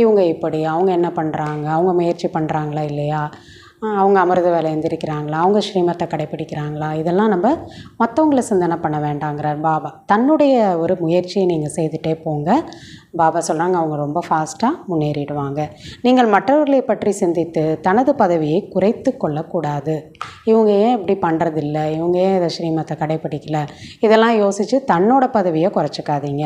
இவங்க இப்படி, அவங்க என்ன பண்ணுறாங்க, அவங்க முயற்சி பண்ணுறாங்களா இல்லையா, அவங்க அமிர்த வேலை எந்திரிக்கிறாங்களா, அவங்க ஸ்ரீமத்தை கடைப்பிடிக்கிறாங்களா, இதெல்லாம் நம்ம மற்றவங்களை சிந்தனை பண்ண வேண்டாங்கிறார் பாபா. தன்னுடைய ஒரு முயற்சியை நீங்கள் செய்துகிட்டே போங்க. பாபா சொல்கிறாங்க, அவங்க ரொம்ப ஃபாஸ்ட்டாக முன்னேறிடுவாங்க. நீங்கள் மற்றவர்களை பற்றி சிந்தித்து தனது பதவியை குறைத்து கொள்ளக்கூடாது. இவங்க ஏன் இப்படி பண்ணுறதில்ல, இவங்க ஏன் இதை ஸ்ரீமத்தை கடைப்பிடிக்கல, இதெல்லாம் யோசித்து தன்னோட பதவியை குறைச்சிக்காதீங்க.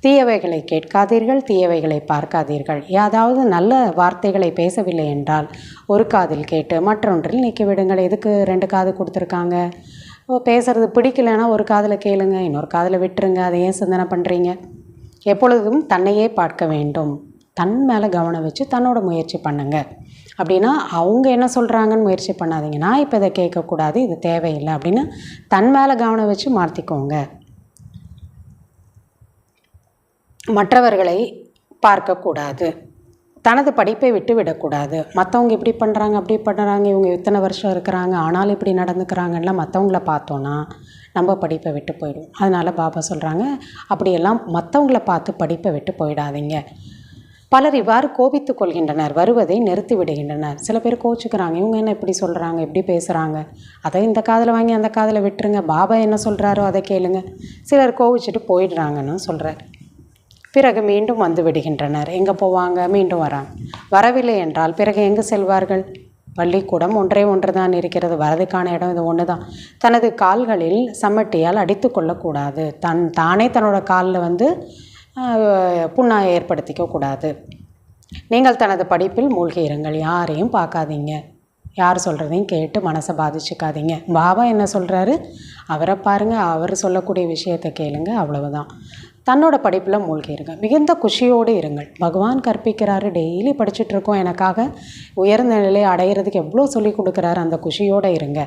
தீயவைகளை கேட்காதீர்கள், தீயவைகளை பார்க்காதீர்கள். ஏதாவது நல்ல வார்த்தைகளை பேசவில்லை என்றால் ஒரு காதில் கேட்டு மற்றொன்றில் நீக்கி விடுங்கள். எதுக்கு 2 காது கொடுத்துருக்காங்க? பேசுகிறது பிடிக்கலைன்னா ஒரு காதில் கேளுங்க, இன்னொரு காதில் விட்டுருங்க. அதை ஏன் சிந்தனை பண்ணுறீங்க? எப்பொழுதும் தன்னையே பார்க்க வேண்டும். தன் மேலே கவனம் வச்சு தன்னோட முயற்சி பண்ணுங்க. அப்படின்னா அவங்க என்ன சொல்கிறாங்கன்னு முயற்சி பண்ணாதீங்க. நான் இப்போ இதை கேட்கக்கூடாது, இது தேவையில்லை அப்படின்னு தன் மேலே கவனம் வச்சு மாற்றிக்கோங்க. மற்றவர்களை பார்க்கக்கூடாது. தனது படிப்பை விட்டு விடக்கூடாது. மற்றவங்க இப்படி பண்ணுறாங்க அப்படி பண்ணுறாங்க, இவங்க இத்தனை வருஷம் இருக்கிறாங்க ஆனாலும் இப்படி நடந்துக்கிறாங்கலாம் மற்றவங்கள பார்த்தோன்னா நம்ம படிப்பை விட்டு போயிடும். அதனால் பாபா சொல்கிறாங்க, அப்படியெல்லாம் மற்றவங்கள பார்த்து படிப்பை விட்டு போயிடாதீங்க. பலர் இவ்வாறு கோபித்து கொள்கின்றனர், வருவதை நிறுத்தி விடுகின்றனர். சில பேர் கோச்சிக்கிறாங்க, இவங்க என்ன இப்படி சொல்கிறாங்க, இப்படி பேசுகிறாங்க, அதை இந்த காதில் வாங்கி அந்த காதில் விட்டுருங்க, பாபா என்ன சொல்கிறாரோ அதை கேளுங்க. சிலர் கோவிச்சுட்டு போயிடுறாங்கன்னு சொல்கிறார். பிறகு மீண்டும் வந்து விடுகின்றனர். எங்கே போவாங்க? மீண்டும் வராங்க. வரவில்லை என்றால் பிறகு எங்கே செல்வார்கள்? பள்ளிக்கூடம் ஒன்று தான் இருக்கிறது, வரதுக்கான இடம் இது ஒன்று தான். தனது கால்களில் சம்மட்டியால் அடித்து கொள்ளக்கூடாது. தானே தன்னோட காலில் புண்ணாயை ஏற்படுத்திக்கக்கூடாது. நீங்கள் தனது படிப்பில் மூழ்கி இருங்கள், யாரையும் பார்க்காதீங்க, யார் சொல்கிறதையும் கேட்டு மனசை பாதிச்சுக்காதீங்க. பாபா என்ன சொல்கிறாரு, அவரை பாருங்கள், அவர் சொல்லக்கூடிய விஷயத்தை கேளுங்க, அவ்வளவுதான். தன்னோட படிப்பில் மூழ்கிருங்க, மிகுந்த குஷியோடு இருங்கள். பகவான் கற்பிக்கிறாரு, டெய்லி படிச்சுட்ருக்கோம், எனக்காக உயர்ந்த நிலையை அடையிறதுக்கு எவ்வளோ சொல்லி கொடுக்குறாரு, அந்த குஷியோடு இருங்க.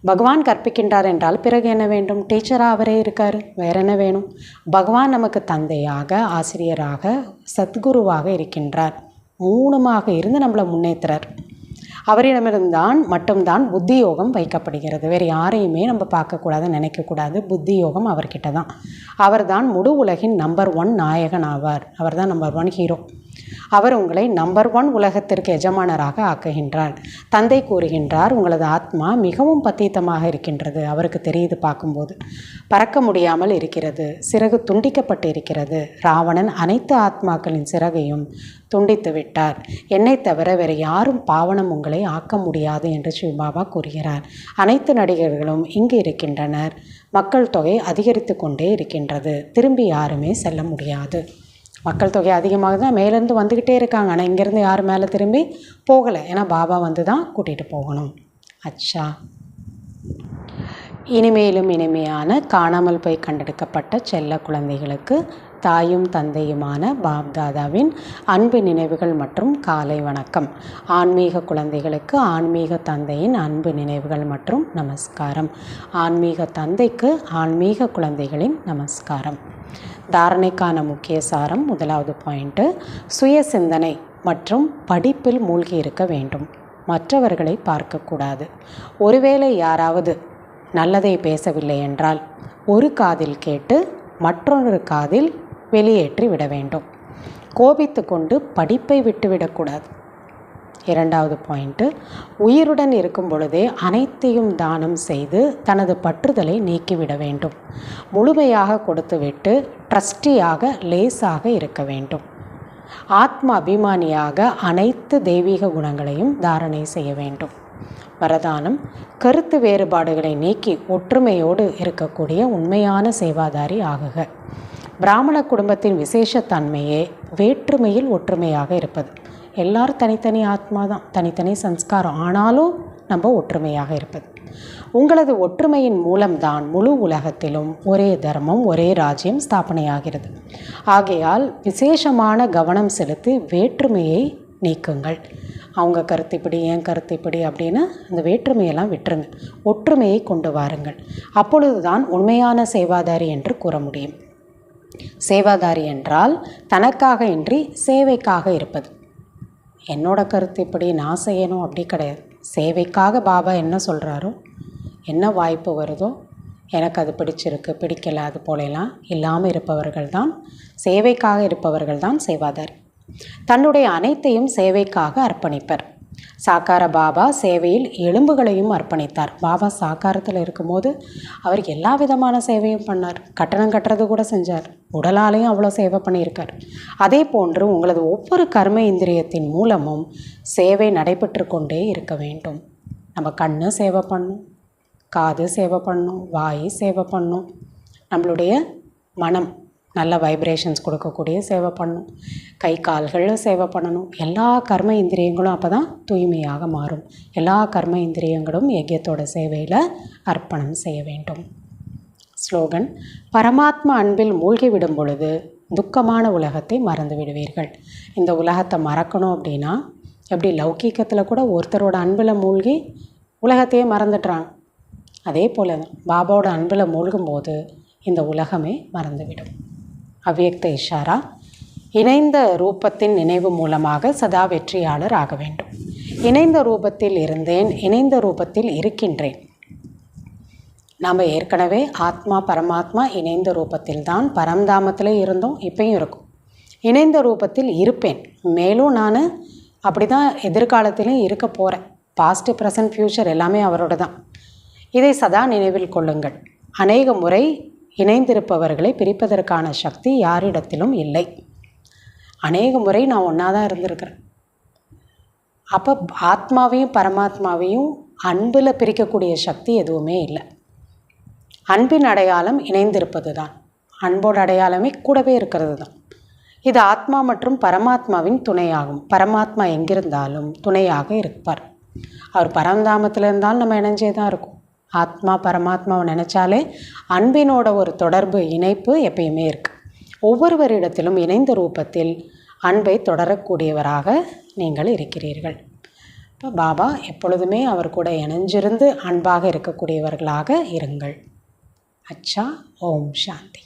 பகவான் கற்பிக்கின்றார் என்றால் பிறகு என்ன வேண்டும்? டீச்சராக அவரே இருக்கார், வேறு என்ன வேணும்? பகவான் நமக்கு தந்தையாக, ஆசிரியராக, சத்குருவாக இருக்கின்றார். மூணுமாக இருந்து நம்மளை முன்னேற்றுறார். அவரிடமிருந்தான் மட்டும்தான் புத்தி யோகம் வைக்கப்படுகிறது. வேறு யாரையுமே நம்ம பார்க்கக்கூடாது, நினைக்கக்கூடாது. புத்தி யோகம் அவர்கிட்ட தான். அவர் தான் முழு உலகின் நம்பர் 1 நாயகன் ஆவார். அவர் தான் நம்பர் 1 ஹீரோ. அவர் உங்களை நம்பர் 1 உலகத்திற்கு எஜமானராக ஆக்குகின்றார். தந்தை கூறுகின்றார், உங்களது ஆத்மா மிகவும் பத்தீத்தமாக இருக்கின்றது. அவருக்கு தெரியுது, பார்க்கும்போது பறக்க முடியாமல் இருக்கிறது, சிறகு துண்டிக்கப்பட்டு இருக்கிறது. ராவணன் அனைத்து ஆத்மாக்களின் சிறகையும் துண்டித்து விட்டார். என்னை தவிர வேறு யாரும் பாவனம் உங்களை ஆக்க முடியாது என்று சிவபாபா கூறுகிறார். அனைத்து நடிகர்களும் இங்கு இருக்கின்றனர். மக்கள் தொகை அதிகரித்து கொண்டே இருக்கின்றது. திரும்பி யாருமே செல்ல முடியாது. மக்கள் தொகை அதிகமாக தான் மேலேருந்து வந்துக்கிட்டே இருக்காங்க. ஆனால் இங்கேருந்து யாரும் மேலே திரும்பி போகலை. ஏன்னா பாபா வந்து தான் கூட்டிகிட்டு போகணும். அச்சா, இனிமேலும் இனிமையான காணாமல் போய் கண்டெடுக்கப்பட்ட செல்ல குழந்தைகளுக்கு தாயும் தந்தையுமான பாப்தாதாவின் அன்பு நினைவுகள் மற்றும் காலை வணக்கம். ஆன்மீக குழந்தைகளுக்கு ஆன்மீக தந்தையின் அன்பு நினைவுகள் மற்றும் நமஸ்காரம். ஆன்மீக தந்தைக்கு ஆன்மீக குழந்தைகளின் நமஸ்காரம். தாரணைக்கான முக்கிய சாரம், முதலாவது பாயிண்ட்டு, சுய சிந்தனை மற்றும் படிப்பில் மூழ்கி இருக்க வேண்டும். மற்றவர்களை பார்க்கக்கூடாது. ஒருவேளை யாராவது நல்லதை பேசவில்லை என்றால் ஒரு காதில் கேட்டு மற்றொரு காதில் வெளியேற்றி விட வேண்டும். கோபித்து கொண்டு படிப்பை விட்டுவிடக்கூடாது. இரண்டாவது பாயிண்ட்டு, உயிருடன் இருக்கும் பொழுதே அனைத்தையும் தானம் செய்து தனது பற்றுதலை நீக்கிவிட வேண்டும். முழுமையாக கொடுத்துவிட்டு ட்ரஸ்டியாக லேசாக இருக்க வேண்டும். ஆத்ம அபிமானியாக அனைத்து தெய்வீக குணங்களையும் தாரணை செய்ய வேண்டும். வரதானம், கருத்து வேறுபாடுகளை நீக்கி ஒற்றுமையோடு இருக்கக்கூடிய உண்மையான சேவாதாரி ஆகுக. பிராமண குடும்பத்தின் விசேஷத்தன்மையே வேற்றுமையில் ஒற்றுமையாக இருப்பது. எல்லாரும் தனித்தனி ஆத்மா தான், தனித்தனி சம்ஸ்காரம், ஆனாலும் நம்ம ஒற்றுமையாக இருப்பது. உங்களது ஒற்றுமையின் மூலம்தான் முழு உலகத்திலும் ஒரே தர்மம், ஒரே ராஜ்யம் ஸ்தாபனையாகிறது. ஆகையால் விசேஷமான கவனம் செலுத்தி வேற்றுமையை நீக்குங்கள். அவங்க கருத்து இப்படி, என் கருத்து இப்படி அப்படின்னு அந்த வேற்றுமையெல்லாம் விட்டுருங்க. ஒற்றுமையை கொண்டு வாருங்கள். அப்பொழுதுதான் உண்மையான சேவாதாரி என்று கூற முடியும். சேவாதாரி என்றால் தனக்காக இன்றி சேவைக்காக இருப்பது. என்னோட கருத்து இப்படி, நான் செய்யணும் அப்படி கிடையாது. சேவைக்காக பாபா என்ன சொல்கிறாரோ, என்ன வாய்ப்பு வருதோ, எனக்கு அது பிடிச்சிருக்கு பிடிக்கலை அது போலெல்லாம் இல்லாமல் இருப்பவர்கள் தான், சேவைக்காக இருப்பவர்கள் தான் சேவாதாரி. தன்னுடைய அனைத்தையும் சேவைக்காக அர்ப்பணிப்பர். சாக்கார பாபா சேவையில் எலும்புகளையும் அர்ப்பணித்தார். பாபா சாக்காரத்தில் இருக்கும்போது அவர் எல்லா விதமான சேவையும் பண்ணார். கட்டணம் கட்டுறது கூட செஞ்சார். உடலாலையும் அவ்வளோ சேவை பண்ணியிருக்கார். அதே போன்று உங்களது ஒவ்வொரு கர்ம இந்திரியத்தின் மூலமும் சேவை நடைபெற்று கொண்டே இருக்க வேண்டும். நம்ம கண்ணு சேவை பண்ணும், காது சேவை பண்ணும், வாய் சேவை பண்ணும், நம்மளுடைய மனம் நல்ல வைப்ரேஷன்ஸ் கொடுக்கக்கூடிய சேவை பண்ணும், கை கால்கள் சேவை பண்ணணும். எல்லா கர்ம இந்திரியங்களும் அப்போ தான் தூய்மையாக மாறும். எல்லா கர்ம இந்திரியங்களும் யஜ்யத்தோட சேவையில் அர்ப்பணம் செய்ய வேண்டும். ஸ்லோகன், பரமாத்மா அன்பில் மூழ்கி விடும் பொழுது துக்கமான உலகத்தை மறந்து விடுவீர்கள். இந்த உலகத்தை மறக்கணும் அப்படின்னா எப்படி லௌகீகத்தில் கூட ஒருத்தரோட அன்பில் மூழ்கி உலகத்தையே மறந்துடுறாங்க. அதே போல் தான் பாபாவோட அன்பில் மூழ்கும்போது இந்த உலகமே மறந்துவிடும். அவ்யக்த இஷாரா, இணைந்த ரூபத்தின் நினைவு மூலமாக சதா வெற்றியாளர் ஆக வேண்டும். இணைந்த ரூபத்தில் இருந்தேன், இணைந்த ரூபத்தில் இருக்கின்றேன். நாம் ஏற்கனவே ஆத்மா பரமாத்மா இணைந்த ரூபத்தில் தான் பரம்தாமத்தில் இருந்தோம், இப்பயும் இருக்கும். இணைந்த ரூபத்தில் இருப்பேன். மேலும் நான் அப்படி தான் எதிர்காலத்திலையும் இருக்க போகிறேன். பாஸ்ட், ப்ரெசன்ட், ஃப்யூச்சர் எல்லாமே அவரோட தான். இதை சதா நினைவில் கொள்ளுங்கள். அநேக முறை இணைந்திருப்பவர்களை பிரிப்பதற்கான சக்தி யாரிடத்திலும் இல்லை. அநேக முறை நான் ஒன்றா தான் இருந்திருக்கிறேன். அப்போ ஆத்மாவையும் பரமாத்மாவையும் அன்பில் பிரிக்கக்கூடிய சக்தி எதுவுமே இல்லை. அன்பின் அடையாளம் இணைந்திருப்பது தான். அன்போட அடையாளமே கூடவே இருக்கிறது தான். இது ஆத்மா மற்றும் பரமாத்மாவின் துணையாகும். பரமாத்மா எங்கிருந்தாலும் துணையாக இருப்பார். அவர் பரந்தாமத்தில் இருந்தாலும் நம்ம இணைஞ்சே தான் இருக்கும். ஆத்மா பரமாத்மாவை நினச்சாலே அன்பினோட ஒரு தொடர்பு, இணைப்பு எப்பயுமே இருக்குது. ஒவ்வொருவரிடத்திலும் இணைந்த ரூபத்தில் அன்பை தொடரக்கூடியவராக நீங்கள் இருக்கிறீர்கள். இப்போ பாபா எப்பொழுதுமே அவர் கூட இணைஞ்சிருந்து அன்பாக இருக்கக்கூடியவர்களாக இருங்கள். அச்சா. ஓம் சாந்தி.